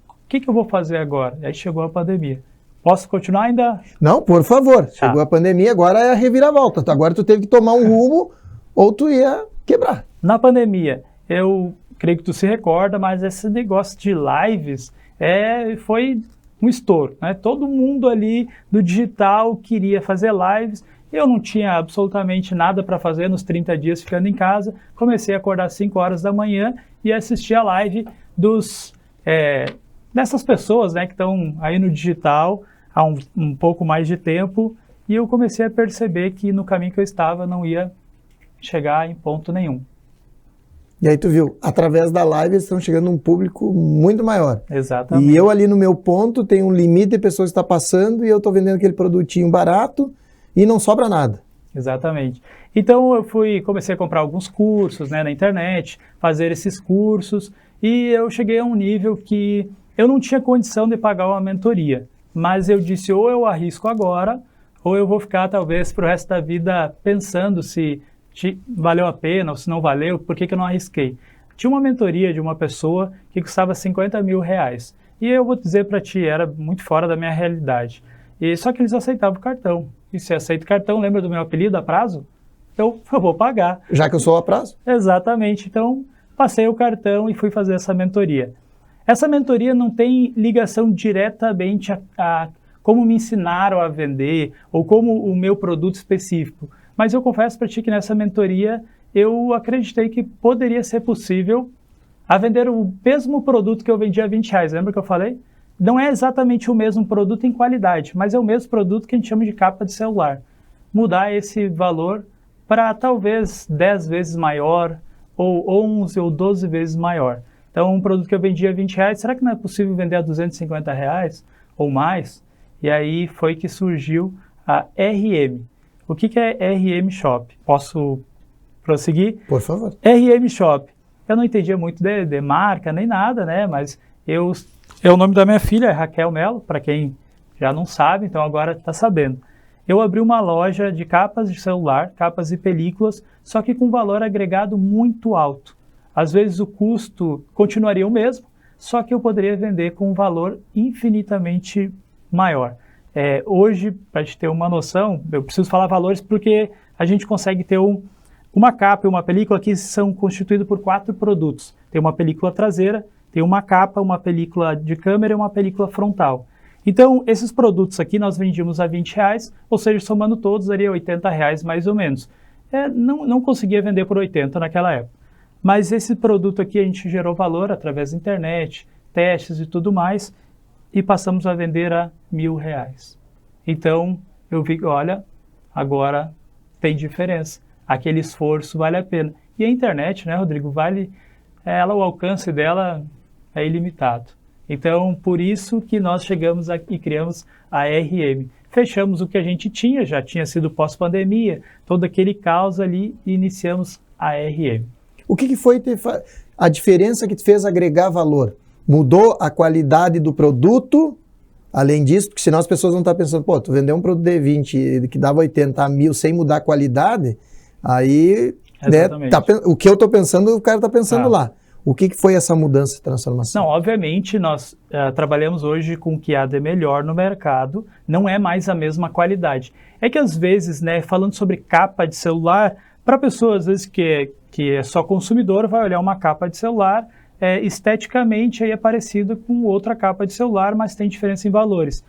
o que eu vou fazer agora? Aí chegou a pandemia. Posso continuar ainda? Não, por favor. Chegou a pandemia, agora é a reviravolta. Agora tu teve que tomar um rumo ou tu ia quebrar. Na pandemia, eu creio que tu se recorda, mas esse negócio de lives foi um estouro, né? Todo mundo ali do digital queria fazer lives. Eu não tinha absolutamente nada para fazer nos 30 dias ficando em casa. Comecei a acordar às 5 horas da manhã e assistir a live dessas pessoas, né, que estão aí no digital há um pouco mais de tempo. E eu comecei a perceber que no caminho que eu estava não ia chegar em ponto nenhum. E aí tu viu, através da live eles estão chegando a um público muito maior. Exatamente. E eu ali no meu ponto tenho um limite de pessoas que estão passando e eu estou vendendo aquele produtinho barato e não sobra nada. Exatamente. Então eu comecei a comprar alguns cursos, né, na internet, fazer esses cursos, e eu cheguei a um nível que eu não tinha condição de pagar uma mentoria. Mas eu disse, ou eu arrisco agora, ou eu vou ficar talvez para o resto da vida pensando se valeu a pena ou se não valeu, por que eu não arrisquei. Tinha uma mentoria de uma pessoa que custava R$50 mil. E eu vou dizer para ti, era muito fora da minha realidade. Só que eles aceitavam cartão. E se aceita cartão, lembra do meu apelido, a prazo? Eu vou pagar. Já que eu sou a prazo? Exatamente. Então, passei o cartão e fui fazer essa mentoria. Essa mentoria não tem ligação diretamente a como me ensinaram a vender ou como o meu produto específico. Mas eu confesso para ti que nessa mentoria eu acreditei que poderia ser possível a vender o mesmo produto que eu vendia a R$20. Lembra que eu falei? Não é exatamente o mesmo produto em qualidade, mas é o mesmo produto que a gente chama de capa de celular. Mudar esse valor para talvez 10 vezes maior, ou 11 ou 12 vezes maior. Então, um produto que eu vendia a R$20, será que não é possível vender a R$250 ou mais? E aí foi que surgiu a RM. O que é RM Shop? Posso prosseguir? Por favor. RM Shop. Eu não entendia muito de marca nem nada, né? Mas é o nome da minha filha, é Raquel Melo, para quem já não sabe, então agora está sabendo. Eu abri uma loja de capas de celular, capas e películas, só que com valor agregado muito alto. Às vezes o custo continuaria o mesmo, só que eu poderia vender com um valor infinitamente maior. Hoje, para te ter uma noção, eu preciso falar valores porque a gente consegue ter uma capa e uma película que são constituídos por 4 produtos. Tem uma película traseira, tem uma capa, uma película de câmera e uma película frontal. Então, esses produtos aqui nós vendíamos a R$20, ou seja, somando todos, daria R$80 mais ou menos. Não conseguia vender por 80 naquela época. Mas esse produto aqui a gente gerou valor através da internet, testes e tudo mais, e passamos a vender a R$1.000. Então, eu vi que, olha, agora tem diferença. Aquele esforço vale a pena. E a internet, né, Rodrigo, o alcance dela é ilimitado. Então, por isso que nós chegamos aqui e criamos a RM. Fechamos o que a gente tinha, já tinha sido pós-pandemia, todo aquele caos ali, e iniciamos a RM. O que foi a diferença que te fez agregar valor? Mudou a qualidade do produto? Além disso, porque senão as pessoas vão estar pensando, pô, tu vendeu um produto de 20 que dava 80 a 1.000 sem mudar a qualidade, aí, né, o que eu estou pensando, o cara está pensando lá. O que foi essa mudança e transformação? Não, obviamente, nós trabalhamos hoje com o que há de melhor no mercado, não é mais a mesma qualidade. É que às vezes, né, falando sobre capa de celular, para pessoas às vezes que é só consumidor, vai olhar uma capa de celular, esteticamente aí é parecido com outra capa de celular, mas tem diferença em valores.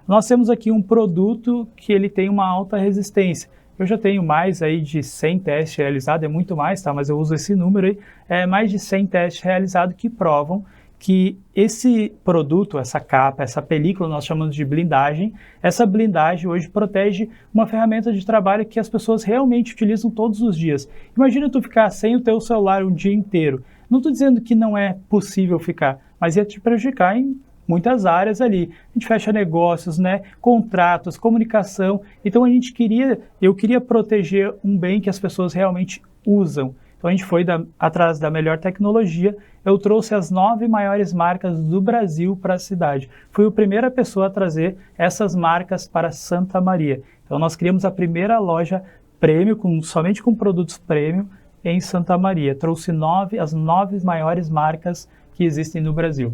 Nós temos aqui um produto que ele tem uma alta resistência. Eu já tenho mais aí de 100 testes realizados, é muito mais, tá? Mas eu uso esse número aí, mais de 100 testes realizados que provam que esse produto, essa capa, essa película, nós chamamos de blindagem, essa blindagem hoje protege uma ferramenta de trabalho que as pessoas realmente utilizam todos os dias. Imagina tu ficar sem o teu celular um dia inteiro. Não estou dizendo que não é possível ficar, mas ia te prejudicar em muitas áreas ali. A gente fecha negócios, né, contratos, comunicação. Então eu queria proteger um bem que as pessoas realmente usam. Então a gente foi atrás da melhor tecnologia. Eu trouxe as 9 maiores marcas do Brasil para a cidade. Fui a primeira pessoa a trazer essas marcas para Santa Maria. Então nós criamos a primeira loja premium, somente com produtos premium em Santa Maria. Trouxe as 9 maiores marcas que existem no Brasil.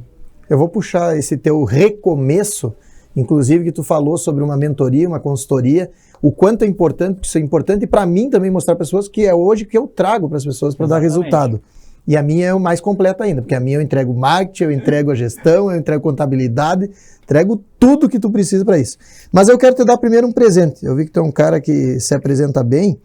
Eu vou puxar esse teu recomeço, inclusive que tu falou sobre uma mentoria, uma consultoria, o quanto é importante, porque isso é importante para mim também mostrar para as pessoas que é hoje que eu trago para as pessoas para dar resultado. E a minha é o mais completa ainda, porque a minha eu entrego marketing, eu entrego a gestão, eu entrego contabilidade, entrego tudo que tu precisa para isso. Mas eu quero te dar primeiro um presente. Eu vi que tu é um cara que se apresenta bem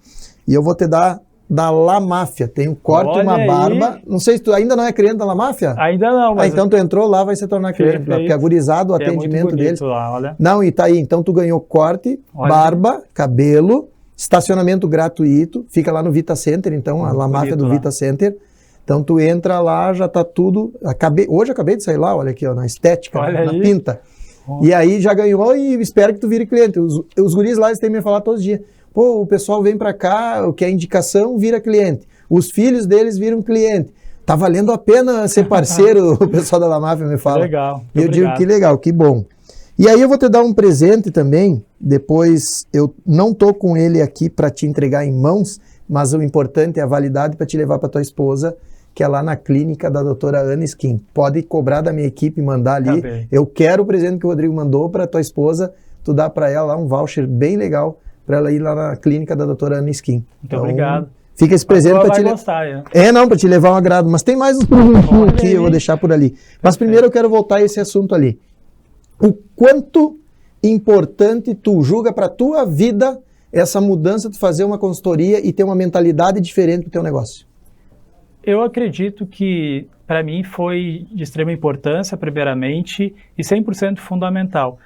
e eu vou te dar da La Máfia. Tem um corte e uma barba. Não sei se tu ainda não é cliente da La Máfia? Ainda não, mas... então tu entrou lá, vai se tornar cliente lá, porque agorizado o atendimento deles. Lá, olha. Não, e tá aí. Então tu ganhou corte, barba, cabelo, estacionamento gratuito, fica lá no Vita Center, então, a La Máfia do Vita Center. Então tu entra lá, já tá tudo... Hoje eu acabei de sair lá, olha aqui, ó, na estética, na pinta. E aí já ganhou e espero que tu vire cliente. Os guris lá, eles têm me falar todos os dias. Pô, o pessoal vem para cá, o que é indicação, vira cliente. Os filhos deles viram cliente. Tá valendo a pena ser parceiro, o pessoal da La Máfia me fala. Legal. E eu digo, que legal, que bom. E aí eu vou te dar um presente também, depois eu não tô com ele aqui para te entregar em mãos, mas o importante é a validade para te levar para tua esposa, que é lá na clínica da doutora Ana Skin. Pode cobrar da minha equipe e mandar ali. Eu quero o presente que o Rodrigo mandou para tua esposa, tu dá para ela lá um voucher bem legal para ela ir lá na clínica da doutora Ana Skin. Muito então, obrigado. Fica esse presente para te levar. Não, para te levar um agrado. Mas tem mais uns presentinhos aqui, eu vou deixar por ali. Mas primeiro eu quero voltar a esse assunto ali. O quanto importante tu julga para tua vida essa mudança de fazer uma consultoria e ter uma mentalidade diferente do teu negócio? Eu acredito que, para mim, foi de extrema importância, primeiramente, e 100% fundamental.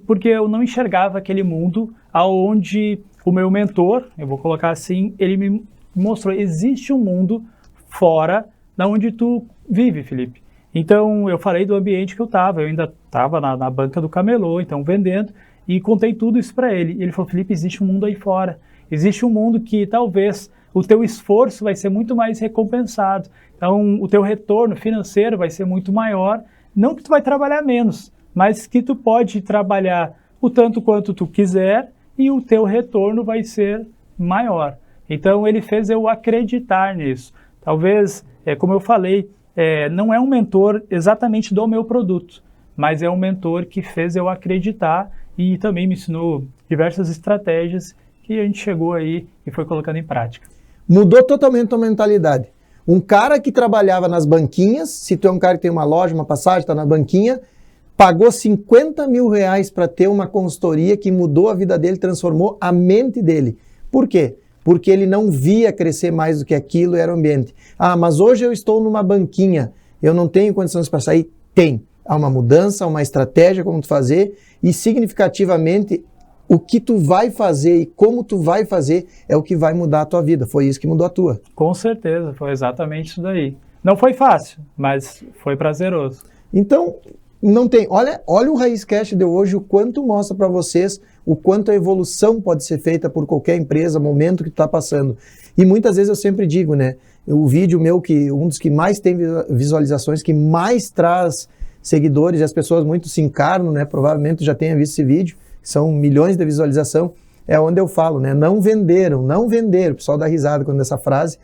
Porque eu não enxergava aquele mundo onde o meu mentor, eu vou colocar assim, ele me mostrou, existe um mundo fora da onde tu vive, Felipe. Então, eu falei do ambiente que eu ainda estava na banca do camelô, então vendendo, e contei tudo isso para ele. E ele falou, Felipe, existe um mundo aí fora. Existe um mundo que talvez o teu esforço vai ser muito mais recompensado. Então, o teu retorno financeiro vai ser muito maior. Não que tu vai trabalhar menos, mas que tu pode trabalhar o tanto quanto tu quiser e o teu retorno vai ser maior. Então, ele fez eu acreditar nisso. Talvez, como eu falei, não é um mentor exatamente do meu produto, mas é um mentor que fez eu acreditar e também me ensinou diversas estratégias que a gente chegou aí e foi colocando em prática. Mudou totalmente a mentalidade. Um cara que trabalhava nas banquinhas, se tu é um cara que tem uma loja, uma passagem, está na banquinha, pagou 50 mil reais para ter uma consultoria que mudou a vida dele, transformou a mente dele. Por quê? Porque ele não via crescer mais do que aquilo, era o ambiente. Ah, mas hoje eu estou numa banquinha, eu não tenho condições para sair? Tem. Há uma mudança, uma estratégia como tu fazer e significativamente o que tu vai fazer e como tu vai fazer é o que vai mudar a tua vida. Foi isso que mudou a tua. Com certeza, foi exatamente isso daí. Não foi fácil, mas foi prazeroso. Então, não tem. Olha o Raizcast de hoje, o quanto mostra para vocês o quanto a evolução pode ser feita por qualquer empresa, momento que tu está passando. E muitas vezes eu sempre digo, né? O vídeo meu, que um dos que mais tem visualizações, que mais traz seguidores, e as pessoas muito se encarnam, né? Provavelmente já tenha visto esse vídeo. São milhões de visualização, é onde eu falo, né? Não venderam, o pessoal dá risada quando essa frase,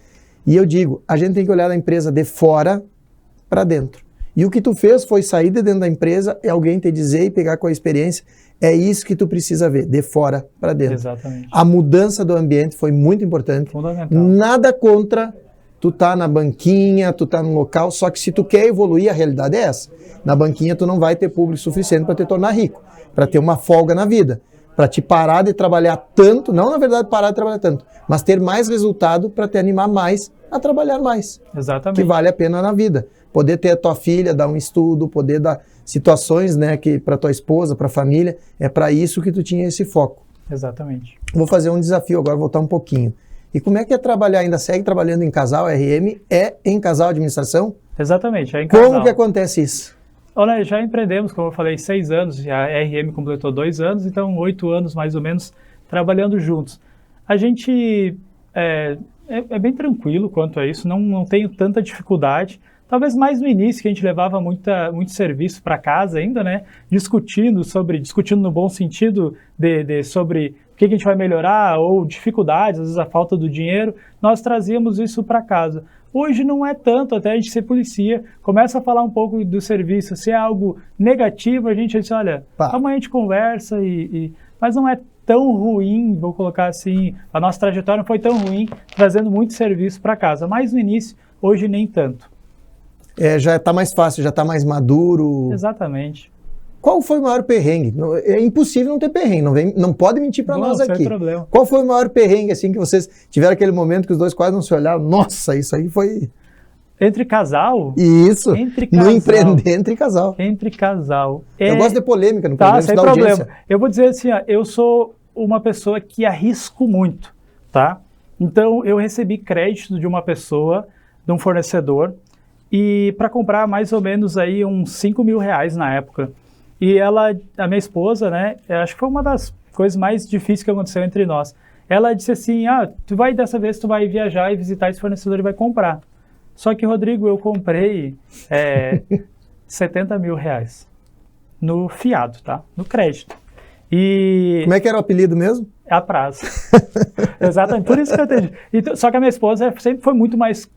e eu digo, a gente tem que olhar a empresa de fora para dentro. E o que tu fez foi sair de dentro da empresa e alguém te dizer e pegar com a experiência, é isso que tu precisa ver, de fora para dentro. Exatamente. A mudança do ambiente foi muito importante. Fundamental. Nada contra tu tá na banquinha, tu tá no local, só que se tu quer evoluir, a realidade é essa. Na banquinha tu não vai ter público suficiente para te tornar rico, para ter uma folga na vida, para te parar de trabalhar tanto, não na verdade parar de trabalhar tanto, mas ter mais resultado para te animar mais a trabalhar mais. Exatamente. Que vale a pena na vida. Poder ter a tua filha, dar um estudo, poder dar situações, né, que para tua esposa, para a família, é para isso que tu tinha esse foco. Exatamente. Vou fazer um desafio agora, voltar um pouquinho. E como é que é trabalhar, ainda segue trabalhando em casal RM, é em casal administração? Exatamente, é em casal. Como que acontece isso? Olha, já empreendemos, como eu falei, 6 anos, a RM completou 2 anos, então 8 anos mais ou menos trabalhando juntos. A gente é bem tranquilo quanto a isso, não tenho tanta dificuldade. Talvez mais no início, que a gente levava muito serviço para casa ainda, né? Discutindo no bom sentido sobre o que a gente vai melhorar ou dificuldades, às vezes a falta do dinheiro, nós trazíamos isso para casa. Hoje não é tanto, até a gente ser policia, começa a falar um pouco do serviço, se é algo negativo, a gente diz, olha, amanhã a gente conversa, mas não é tão ruim, vou colocar assim, a nossa trajetória não foi tão ruim, trazendo muito serviço para casa, mas no início hoje nem tanto. Já está mais fácil, já está mais maduro. Exatamente. Qual foi o maior perrengue? É impossível não ter perrengue, não pode mentir para nós aqui. Sem problema. Qual foi o maior perrengue, assim, que vocês tiveram aquele momento que os dois quase não se olharam? Nossa, isso aí foi... Entre casal? Isso, entre casal. No empreender entre casal. Entre casal. Eu gosto de polêmica no programa, sem problema. Audiência. Eu vou dizer assim, ó, eu sou uma pessoa que arrisco muito, tá? Então, eu recebi crédito de uma pessoa, de um fornecedor, e para comprar mais ou menos aí uns 5 mil reais na época. E ela, a minha esposa, né, acho que foi uma das coisas mais difíceis que aconteceu entre nós. Ela disse assim, dessa vez tu vai viajar e visitar esse fornecedor e vai comprar. Só que, Rodrigo, eu comprei 70 mil reais no fiado, tá? No crédito. E... Como é que era o apelido mesmo? A prazo. Exatamente, por isso que eu entendi. Então, só que a minha esposa sempre foi muito mais...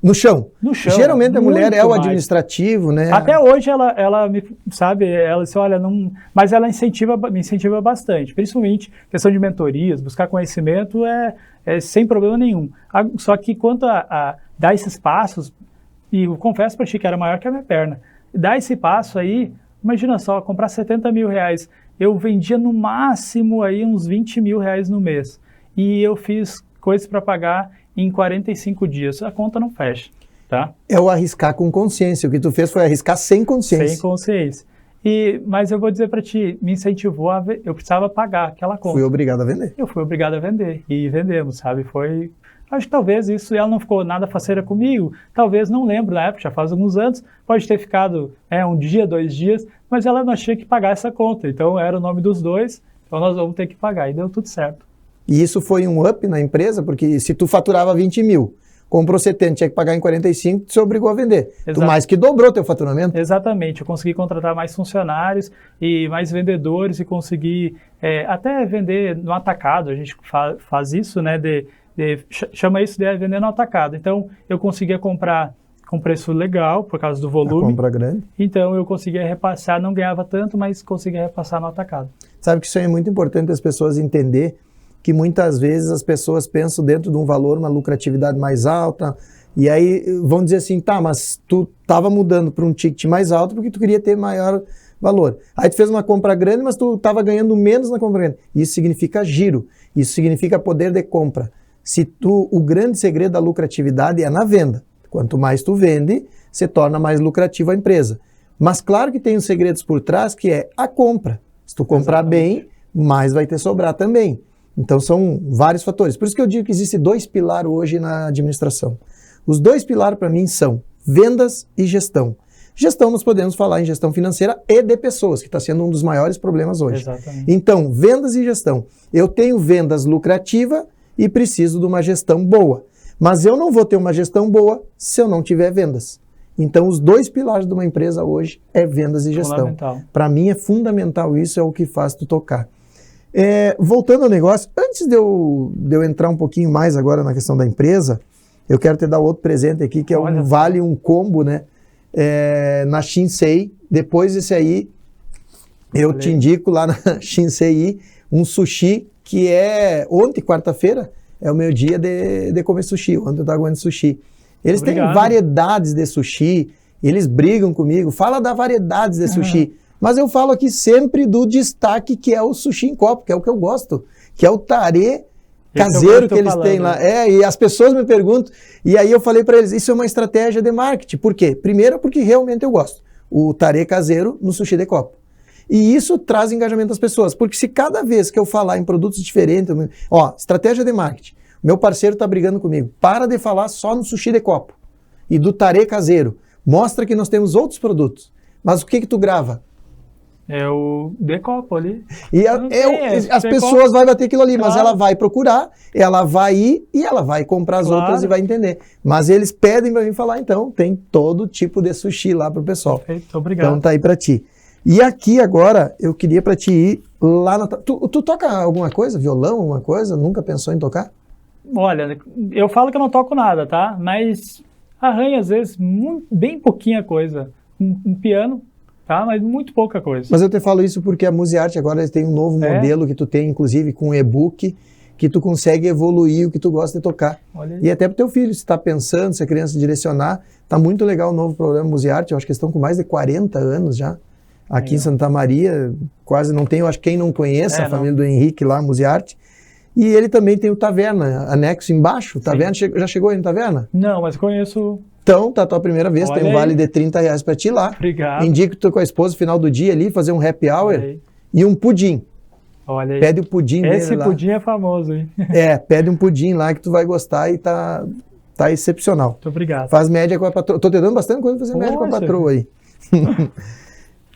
No chão. No chão. Geralmente a mulher é o administrativo, né? Até hoje ela me, sabe, ela disse, olha, não... Mas ela me incentiva bastante, principalmente questão de mentorias, buscar conhecimento é sem problema nenhum. Só que quanto a dar esses passos, e eu confesso para ti que era maior que a minha perna, dar esse passo aí, imagina só, comprar 70 mil reais, eu vendia no máximo aí uns 20 mil reais no mês, e eu fiz coisas para pagar em 45 dias, a conta não fecha, tá? É o arriscar com consciência, o que tu fez foi arriscar sem consciência. Sem consciência. Mas eu vou dizer para ti, me incentivou eu precisava pagar aquela conta. Fui obrigado a vender. Eu fui obrigado a vender, e vendemos, sabe, acho que talvez isso, ela não ficou nada faceira comigo, talvez, não lembro, na época, já faz alguns anos, pode ter ficado um dia, 2 dias, mas ela não tinha que pagar essa conta, então era o nome dos dois, então nós vamos ter que pagar, e deu tudo certo. E isso foi um up na empresa, porque se tu faturava 20 mil, comprou 70, tinha que pagar em 45, tu se obrigou a vender. Exato. Tu mais que dobrou teu faturamento. Exatamente, eu consegui contratar mais funcionários e mais vendedores e consegui até vender no atacado, a gente faz isso, né, chama isso de vender no atacado. Então, eu conseguia comprar com preço legal, por causa do volume. A compra grande. Então, eu conseguia repassar, não ganhava tanto, mas conseguia repassar no atacado. Sabe que isso é muito importante as pessoas entender que muitas vezes as pessoas pensam dentro de um valor, uma lucratividade mais alta, e aí vão dizer assim, tá, mas tu estava mudando para um ticket mais alto porque tu queria ter maior valor. Aí tu fez uma compra grande, mas tu estava ganhando menos na compra grande. Isso significa giro, isso significa poder de compra. O grande segredo da lucratividade é na venda. Quanto mais tu vende, se torna mais lucrativa a empresa. Mas claro que tem os segredos por trás, que é a compra. Se tu comprar bem, mais vai ter sobrar também. Então são vários fatores. Por isso que eu digo que existem 2 pilares hoje na administração. Os 2 pilares para mim são vendas e gestão. Gestão, nós podemos falar em gestão financeira e de pessoas, que está sendo um dos maiores problemas hoje. Exatamente. Então, vendas e gestão. Eu tenho vendas lucrativas e preciso de uma gestão boa. Mas eu não vou ter uma gestão boa se eu não tiver vendas. Então, os 2 pilares de uma empresa hoje é vendas e gestão. Para mim é fundamental isso, é o que faz tu tocar. Voltando ao negócio, antes de eu entrar um pouquinho mais agora na questão da empresa, eu quero te dar outro presente aqui, que é um combo, né? Na Shinsei. Depois desse aí, eu te indico lá na Shinsei um sushi que ontem, quarta-feira, é o meu dia de comer sushi. Ontem eu estava comendo sushi. Eles têm variedades de sushi, eles brigam comigo, fala da variedades de sushi. Mas eu falo aqui sempre do destaque que é o sushi em copo, que é o que eu gosto, que é o tarê caseiro que eles têm lá. E as pessoas me perguntam, e aí eu falei para eles, isso é uma estratégia de marketing. Por quê? Primeiro, porque realmente eu gosto. O tarê caseiro no sushi de copo. E isso traz engajamento das pessoas, porque se cada vez que eu falar em produtos diferentes, estratégia de marketing, meu parceiro está brigando comigo, para de falar só no sushi de copo e do tarê caseiro. Mostra que nós temos outros produtos. Mas o que tu grava? É o de copo ali. E as pessoas vão bater aquilo ali, mas ela vai procurar, ela vai ir e ela vai comprar as outras e vai entender. Mas eles pedem para mim falar, então, tem todo tipo de sushi lá pro pessoal. Perfeito, obrigado. Então tá aí para ti. E aqui agora, eu queria para ti ir lá na... Tu toca alguma coisa? Violão, alguma coisa? Nunca pensou em tocar? Olha, eu falo que eu não toco nada, tá? Mas arranho às vezes bem pouquinha coisa. Um piano, tá? Mas muito pouca coisa. Mas eu te falo isso porque a Musearte agora tem um novo modelo que tu tem, inclusive, com e-book, que tu consegue evoluir o que tu gosta de tocar. E até pro teu filho, se está pensando, se a criança direcionar, tá muito legal o novo programa Musearte, eu acho que eles estão com mais de 40 anos já, aqui em Santa Maria, quase não tem, eu acho que quem não conhece, a família do Henrique lá, Musearte, e ele também tem o Taverna, anexo embaixo, Taverna, já chegou aí no Taverna? Não, mas conheço... Então, tá a tua primeira vez, tem um vale de R$30 para ti lá. Obrigado. Indica que tu com a esposa no final do dia ali, fazer um happy hour e um pudim. Olha aí. Pede o pudim dele lá. Esse pudim é famoso, hein? Pede um pudim lá que tu vai gostar e tá excepcional. Muito obrigado. Faz média com a patroa. Tô te dando bastante coisa pra fazer média com a patroa aí.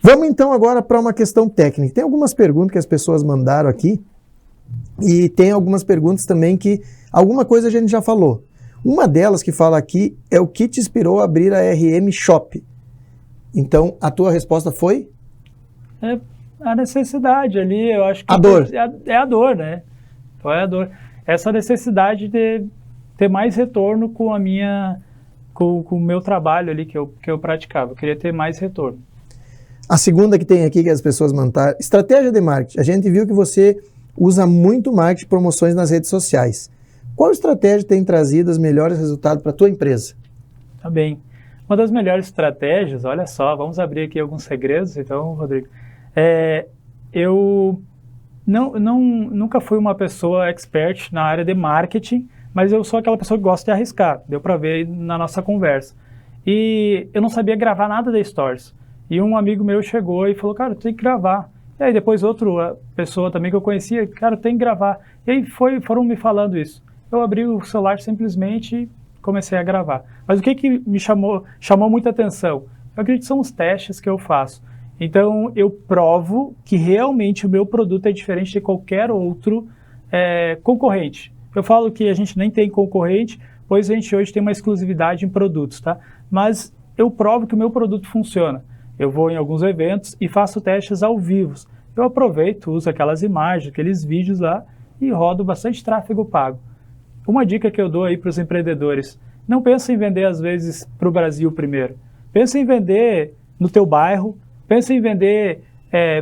Vamos então agora para uma questão técnica. Tem algumas perguntas que as pessoas mandaram aqui e tem algumas perguntas também que alguma coisa a gente já falou. Uma delas que fala aqui é o que te inspirou a abrir a RM Shop. Então, a tua resposta foi? É a necessidade ali, eu acho que... A dor. É a dor, né? Então é a dor. Essa necessidade de ter mais retorno com o meu trabalho ali que eu praticava. Eu queria ter mais retorno. A segunda que tem aqui que as pessoas mandaram, estratégia de marketing. A gente viu que você usa muito marketing e promoções nas redes sociais. Qual estratégia tem trazido os melhores resultados para a tua empresa? Tá bem. Uma das melhores estratégias, olha só, vamos abrir aqui alguns segredos, então, Rodrigo. Eu nunca fui uma pessoa expert na área de marketing, mas eu sou aquela pessoa que gosta de arriscar, deu para ver na nossa conversa. E eu não sabia gravar nada de stories. E um amigo meu chegou e falou, cara, tu tem que gravar. E aí depois outra pessoa também que eu conhecia, cara, tem que gravar. E aí foram me falando isso. Eu abri o celular simplesmente e comecei a gravar. Mas o que me chamou muita atenção? Eu acredito que são os testes que eu faço. Então, eu provo que realmente o meu produto é diferente de qualquer outro concorrente. Eu falo que a gente nem tem concorrente, pois a gente hoje tem uma exclusividade em produtos, tá? Mas eu provo que o meu produto funciona. Eu vou em alguns eventos e faço testes ao vivo. Eu aproveito, uso aquelas imagens, aqueles vídeos lá e rodo bastante tráfego pago. Uma dica que eu dou aí para os empreendedores, não pensa em vender às vezes para o Brasil primeiro. Pensa em vender no teu bairro, pensa em vender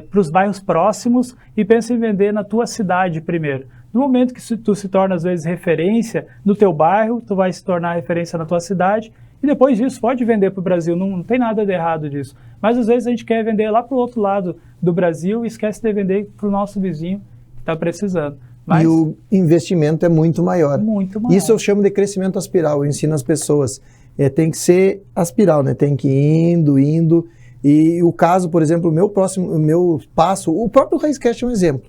para os bairros próximos e pensa em vender na tua cidade primeiro. No momento que tu se torna às vezes referência no teu bairro, tu vai se tornar referência na tua cidade e depois disso pode vender para o Brasil, não tem nada de errado disso. Mas às vezes a gente quer vender lá para o outro lado do Brasil e esquece de vender para o nosso vizinho que está precisando. Mas, e o investimento é muito maior. Muito maior. Isso eu chamo de crescimento aspiral, eu ensino as pessoas. Tem que ser aspiral, né? Tem que ir indo. E o caso, por exemplo, o meu passo, o próprio Raizcast é um exemplo.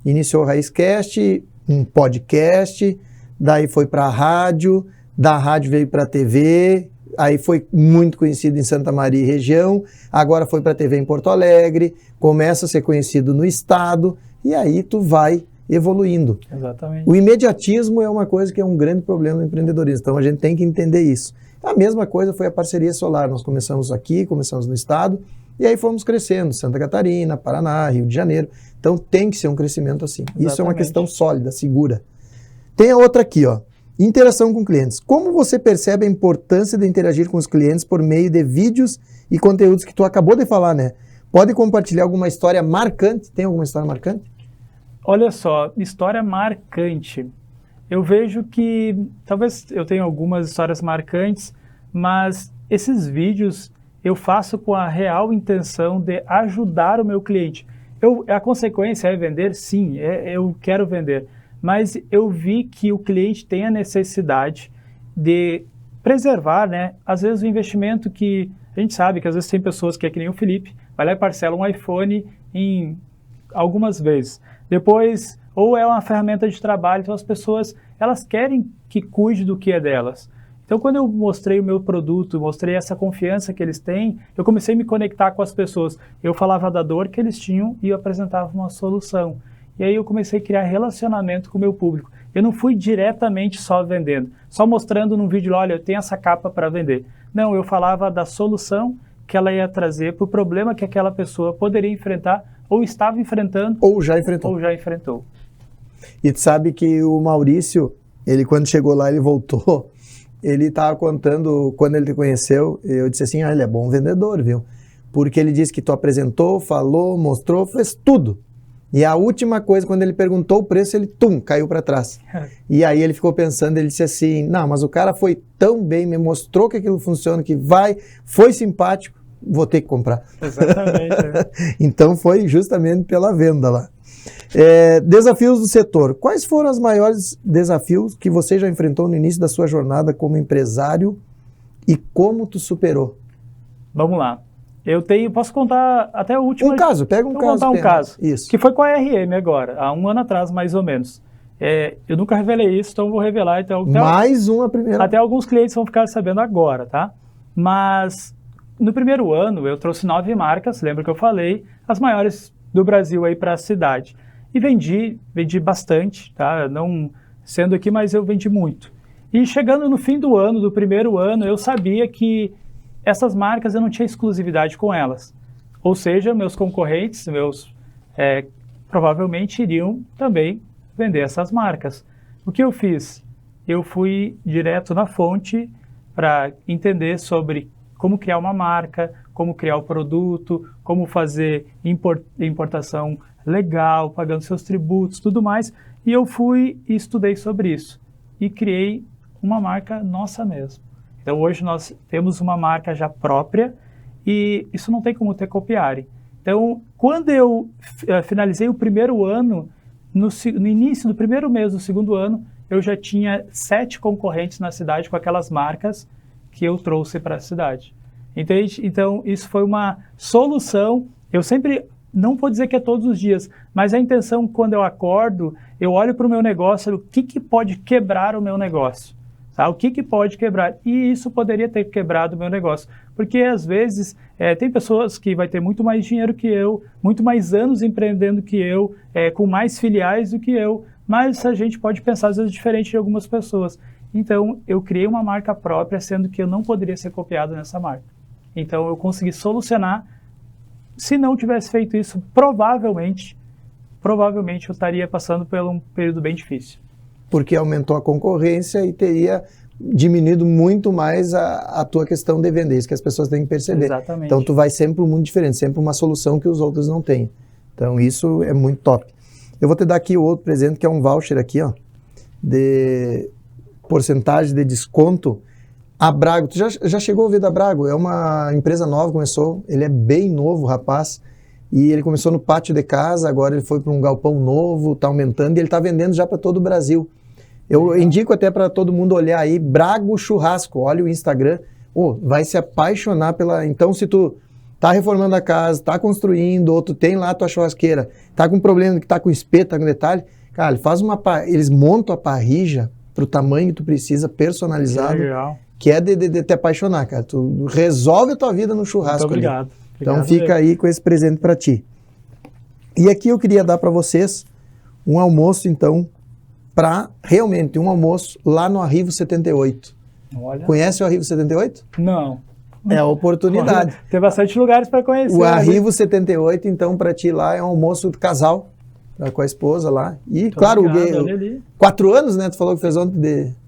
Iniciou o Raizcast, um podcast, daí foi para a rádio, da rádio veio para a TV, aí foi muito conhecido em Santa Maria e região, agora foi para a TV em Porto Alegre, começa a ser conhecido no estado, e aí tu vai evoluindo. Exatamente. O imediatismo é uma coisa que é um grande problema no empreendedorismo, então a gente tem que entender isso. A mesma coisa foi a parceria solar, nós começamos aqui, começamos no estado, e aí fomos crescendo, Santa Catarina, Paraná, Rio de Janeiro, então tem que ser um crescimento assim. Exatamente. Isso é uma questão sólida, segura. Tem a outra aqui, ó, interação com clientes. Como você percebe a importância de interagir com os clientes por meio de vídeos e conteúdos que tu acabou de falar, né? Pode compartilhar alguma história marcante? Tem alguma história marcante? Olha só, história marcante. Eu vejo que, talvez eu tenha algumas histórias marcantes, mas esses vídeos eu faço com a real intenção de ajudar o meu cliente. A consequência é vender? Sim, eu quero vender. Mas eu vi que o cliente tem a necessidade de preservar, né? Às vezes o investimento que a gente sabe que às vezes tem pessoas que é que nem o Felipe, vai lá e parcela um iPhone em algumas vezes. Depois, ou é uma ferramenta de trabalho, então as pessoas, elas querem que cuide do que é delas. Então, quando eu mostrei o meu produto, mostrei essa confiança que eles têm, eu comecei a me conectar com as pessoas. Eu falava da dor que eles tinham e eu apresentava uma solução. E aí eu comecei a criar relacionamento com o meu público. Eu não fui diretamente só vendendo, só mostrando num vídeo, olha, eu tenho essa capa para vender. Não, eu falava da solução que ela ia trazer para o problema que aquela pessoa poderia enfrentar ou estava enfrentando. Ou já enfrentou. E tu sabe que o Maurício, ele quando chegou lá, ele voltou, ele estava contando, quando ele te conheceu, eu disse assim, ele é bom vendedor, viu? Porque ele disse que tu apresentou, falou, mostrou, fez tudo. E a última coisa, quando ele perguntou o preço, ele, caiu para trás. E aí ele ficou pensando, ele disse assim, não, mas o cara foi tão bem, me mostrou que aquilo funciona, que foi simpático, vou ter que comprar. Exatamente. Então foi justamente pela venda lá. Desafios do setor. Quais foram os maiores desafios que você já enfrentou no início da sua jornada como empresário e como tu superou? Vamos lá. Posso contar até o último... Um caso, pega um caso. Vou contar um caso, isso. Que foi com a RM agora, há um ano atrás, mais ou menos. Eu nunca revelei isso, então vou revelar. Então, até alguns clientes vão ficar sabendo agora, tá? Mas no primeiro ano eu trouxe 9 marcas, lembra que eu falei, as maiores do Brasil aí para a cidade. E vendi bastante, tá? Não sendo aqui, mas eu vendi muito. E chegando no fim do ano, do primeiro ano, eu sabia que essas marcas eu não tinha exclusividade com elas. Ou seja, meus concorrentes, provavelmente iriam também vender essas marcas. O que eu fiz? Eu fui direto na fonte para entender sobre como criar uma marca, como criar o produto, como fazer importação legal, pagando seus tributos, tudo mais. E eu fui e estudei sobre isso. E criei uma marca nossa mesmo. Então hoje nós temos uma marca já própria e isso não tem como ter copiarem. Então quando eu finalizei o primeiro ano, no início do primeiro mês do segundo ano, eu já tinha 7 concorrentes na cidade com aquelas marcas que eu trouxe para a cidade. Entende? Então isso foi uma solução. Eu sempre, não vou dizer que é todos os dias, mas a intenção quando eu acordo, eu olho para o meu negócio, o que pode quebrar o meu negócio? Tá? O que pode quebrar? E isso poderia ter quebrado o meu negócio. Porque, às vezes, tem pessoas que vai ter muito mais dinheiro que eu, muito mais anos empreendendo que eu, com mais filiais do que eu, mas a gente pode pensar, às vezes, diferente de algumas pessoas. Então, eu criei uma marca própria, sendo que eu não poderia ser copiado nessa marca. Então, eu consegui solucionar. Se não tivesse feito isso, provavelmente eu estaria passando por um período bem difícil. Porque aumentou a concorrência e teria diminuído muito mais a tua questão de vender, isso que as pessoas têm que perceber. Exatamente. Então tu vai sempre para um mundo diferente, sempre uma solução que os outros não têm. Então isso é muito top. Eu vou te dar aqui o outro presente, que é um voucher aqui, ó, de porcentagem de desconto. A Brago, tu já chegou a ouvir da Brago? É uma empresa nova, começou, ele é bem novo, rapaz. E ele começou no pátio de casa, agora ele foi para um galpão novo, está aumentando e ele está vendendo já para todo o Brasil. Eu indico até para todo mundo olhar aí, Brago Churrasco, olha o Instagram, vai se apaixonar pela... Então, se tu tá reformando a casa, tá construindo, ou tu tem lá a tua churrasqueira, tá com problema que tá com espeto, tá com detalhe, cara, eles montam a parrilla pro tamanho que tu precisa, personalizado, que é de te apaixonar, cara. Tu resolve a tua vida no churrasco. Muito obrigado. Então fica aí com esse presente para ti. E aqui eu queria dar para vocês um almoço, então, realmente um almoço lá no Arrivo 78. Olha. Conhece o Arrivo 78? Não. É a oportunidade. Tem bastante lugares para conhecer. O Arrivo 78, então, para ti lá é um almoço do casal, com a esposa lá. E, claro, 4 anos, né? Tu falou que fez ontem de...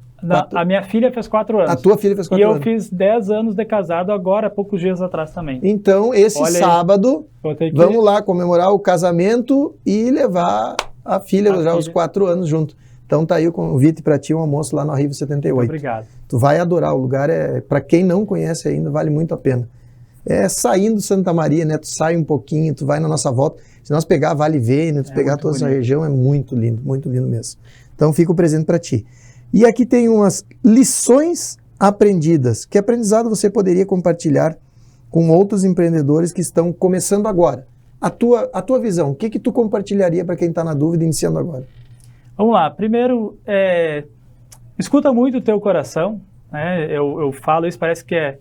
A minha filha fez 4 anos. A tua filha fez 4 anos. E eu fiz 10 anos de casado agora, há poucos dias atrás também. Então, sábado, vamos lá comemorar o casamento e levar a filha os 4 anos junto. Então tá aí o convite para ti, um almoço lá no Arrivo 78. Muito obrigado. Tu vai adorar, o lugar para quem não conhece ainda, vale muito a pena. Saindo de Santa Maria, né? Tu sai um pouquinho, tu vai na nossa volta. Se nós pegar Vale Vênia, tu pegar toda essa região, é muito lindo mesmo. Então fica o presente para ti. E aqui tem umas lições aprendidas. Que aprendizado você poderia compartilhar com outros empreendedores que estão começando agora? A tua visão, o que tu compartilharia para quem está na dúvida iniciando agora? Vamos lá. Primeiro, escuta muito o teu coração. Né? Eu falo isso, parece que é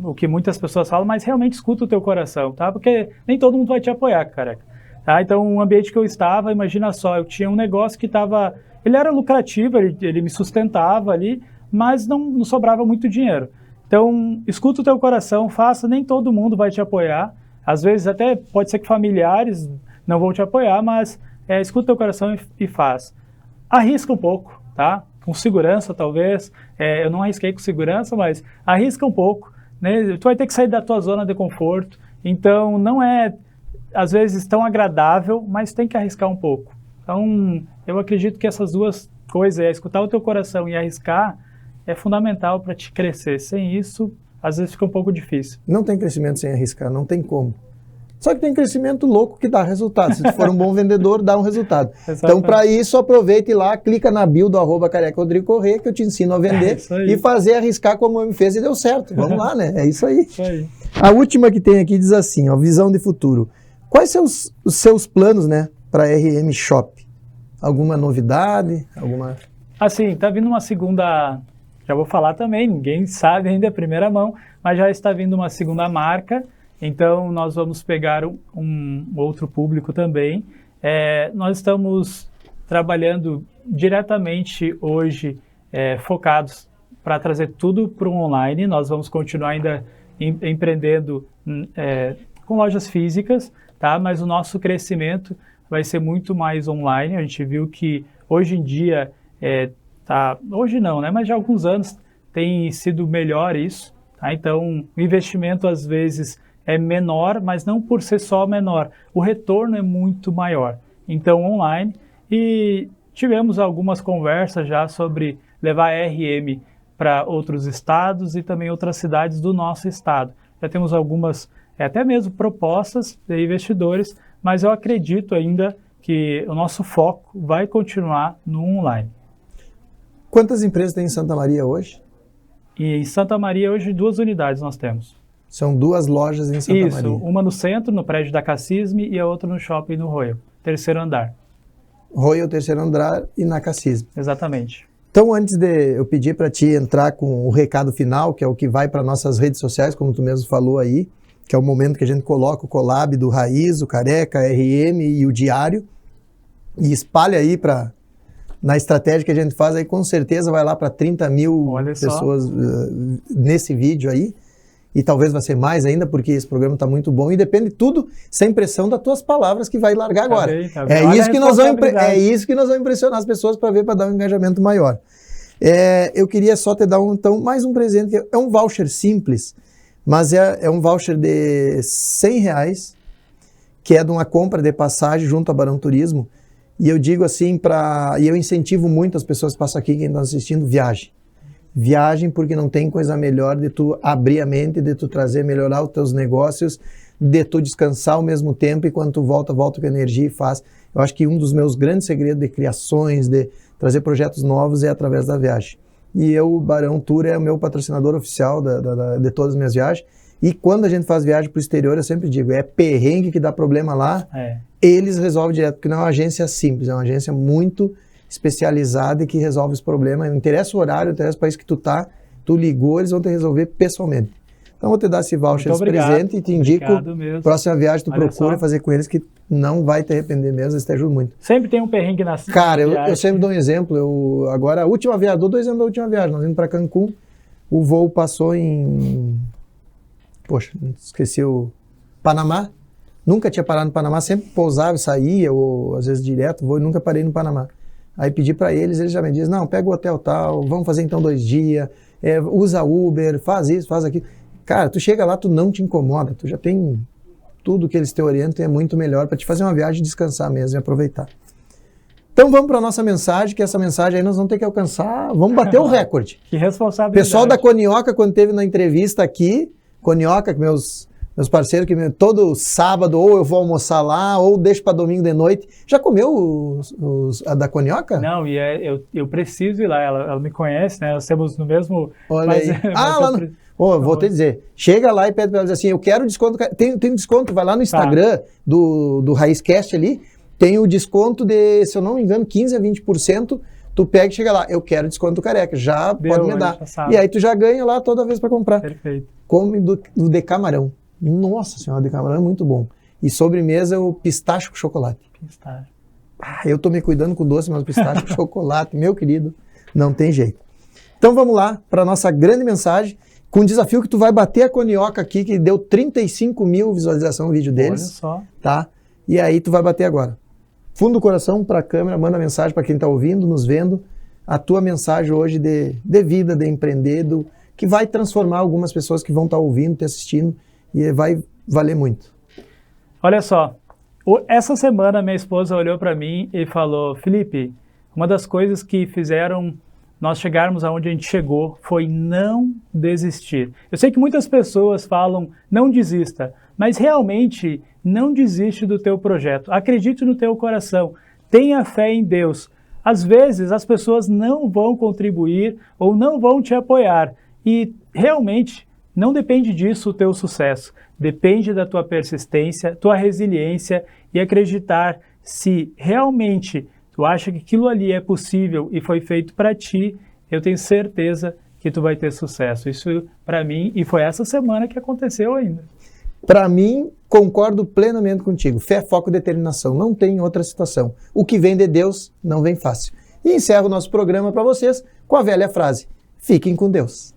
o que muitas pessoas falam, mas realmente escuta o teu coração, tá? Porque nem todo mundo vai te apoiar, careca. Tá? Então, o ambiente que eu estava, imagina só, eu tinha um negócio que estava... Ele era lucrativo, ele me sustentava ali, mas não sobrava muito dinheiro. Então, escuta o teu coração, faça, nem todo mundo vai te apoiar. Às vezes até pode ser que familiares não vão te apoiar, mas escuta o teu coração e faz. Arrisca um pouco, tá? Com segurança, talvez. Eu não arrisquei com segurança, mas arrisca um pouco. Né? Tu vai ter que sair da tua zona de conforto. Então, não é às vezes, tão agradável, mas tem que arriscar um pouco. Então, eu acredito que essas duas coisas, escutar o teu coração e arriscar, é fundamental para te crescer. Sem isso, às vezes fica um pouco difícil. Não tem crescimento sem arriscar, não tem como. Só que tem crescimento louco que dá resultado. Se tu for um bom vendedor, dá um resultado. Então, para isso, aproveite lá, clica na bio do @careca Rodrigo Corrêa, que eu te ensino a vender e fazer arriscar como me fez e deu certo. Vamos lá, né? É isso aí. A última que tem aqui diz assim, ó, visão de futuro. Quais são os seus planos, né, para RM Shop? Alguma novidade? Assim, tá vindo uma segunda... Já vou falar também, ninguém sabe ainda a primeira mão, mas já está vindo uma segunda marca. Então, nós vamos pegar um outro público também. Nós estamos trabalhando diretamente hoje, focados para trazer tudo para o online. Nós vamos continuar ainda empreendendo com lojas físicas, tá? Mas o nosso crescimento vai ser muito mais online. A gente viu que hoje em dia, hoje não, né? Mas já há alguns anos tem sido melhor isso. Tá? Então, o investimento às vezes é menor, mas não por ser só menor. O retorno é muito maior. Então, online. E tivemos algumas conversas já sobre levar RM para outros estados e também outras cidades do nosso estado. Já temos algumas, até mesmo propostas de investidores, mas eu acredito ainda que o nosso foco vai continuar no online. Quantas empresas tem em Santa Maria hoje? E em Santa Maria, hoje, 2 unidades nós temos. São 2 lojas em Santa Maria. Isso, uma no centro, no prédio da Cassisme, e a outra no shopping no Royal, 3º andar. Royal, 3º andar e na Cassisme. Exatamente. Então, antes de eu pedir para ti entrar com o recado final, que é o que vai para nossas redes sociais, como tu mesmo falou aí, que é o momento que a gente coloca o collab do Raiz, o Careca, RM e o Diário, e espalha aí na estratégia que a gente faz, aí com certeza vai lá para 30 mil pessoas nesse vídeo aí. E talvez vai ser mais ainda, porque esse programa está muito bom e depende tudo sem pressão das tuas palavras que vai largar agora. Tá bem. É isso que nós vamos impressionar as pessoas para dar um engajamento maior. Eu queria só te dar então mais um presente, que é um voucher simples, mas é um voucher de R$100, que é de uma compra de passagem junto a Barão Turismo. E eu digo assim, e eu incentivo muito as pessoas que passam aqui, quem está assistindo, viagem, porque não tem coisa melhor de tu abrir a mente, de tu melhorar os teus negócios, de tu descansar ao mesmo tempo, e quando tu volta com energia e faz. Eu acho que um dos meus grandes segredos de criações, de trazer projetos novos é através da viagem. E o Barão Tour é o meu patrocinador oficial de todas as minhas viagens. E quando a gente faz viagem para o exterior, eu sempre digo, é perrengue que dá problema lá, eles resolvem direto, porque não é uma agência simples, é uma agência muito especializada e que resolve os problemas. Não interessa o horário, não interessa o país que tu tá, tu ligou, eles vão te resolver pessoalmente. Então, vou te dar esse voucher, esse presente, e te indico, próxima viagem tu procura fazer com eles, que não vai te arrepender mesmo, eles te ajudam muito. Sempre tem um perrengue na cidade. Cara, eu sempre dou um exemplo. Agora, a última viagem, dou 2 anos da última viagem, nós indo para Cancún, o voo passou em... Poxa, esqueci o Panamá. Nunca tinha parado no Panamá, sempre pousava e saía, ou às vezes direto, vou e nunca parei no Panamá. Aí pedi para eles já me dizem, não, pega o hotel tal, vamos fazer então 2 dias, usa Uber, faz isso, faz aquilo. Cara, tu chega lá, tu não te incomoda, tu já tem tudo que eles te orientam, é muito melhor para te fazer uma viagem e descansar mesmo e aproveitar. Então vamos para a nossa mensagem, que essa mensagem aí nós vamos ter que alcançar, vamos bater o recorde. Que responsabilidade. Pessoal da Conioca, quando teve na entrevista aqui, Conioca, meus parceiros, que todo sábado ou eu vou almoçar lá, ou deixo para domingo de noite. Já comeu a da Conioca? Não, e eu preciso ir lá, ela me conhece, né? Nós temos no mesmo... Olha aí. Vou te dizer, chega lá e pede para ela dizer assim, eu quero desconto, tem desconto, vai lá no Instagram do Raizcast ali, tem o desconto de, se eu não me engano, 15% a 20%, tu pega e chega lá, eu quero desconto do Careca, pode me dar. E aí tu já ganha lá toda vez para comprar. Perfeito. Come do de camarão. Nossa senhora, de camarão é muito bom. E sobremesa é o pistache com chocolate. Pistache. Eu tô me cuidando com doce, mas o pistache com chocolate, meu querido, não tem jeito. Então vamos lá para nossa grande mensagem, com o desafio que tu vai bater a Conioca aqui, que deu 35 mil visualizações no vídeo deles. Olha só. Tá? E aí tu vai bater agora. Fundo do coração para a câmera, manda mensagem para quem está ouvindo, nos vendo, a tua mensagem hoje de vida, de empreender, que vai transformar algumas pessoas que vão estar ouvindo, te assistindo, e vai valer muito. Olha só, essa semana minha esposa olhou para mim e falou: Felipe, uma das coisas que fizeram nós chegarmos aonde a gente chegou foi não desistir. Eu sei que muitas pessoas falam, não desista, mas realmente não desiste do teu projeto. Acredite no teu coração, tenha fé em Deus. Às vezes as pessoas não vão contribuir ou não vão te apoiar e realmente não depende disso o teu sucesso. Depende da tua persistência, tua resiliência e acreditar se realmente tu acha que aquilo ali é possível e foi feito para ti, eu tenho certeza que tu vai ter sucesso. Isso para mim, e foi essa semana que aconteceu ainda. Para mim, concordo plenamente contigo. Fé, foco e determinação. Não tem outra situação. O que vem de Deus não vem fácil. E encerro o nosso programa para vocês com a velha frase: fiquem com Deus.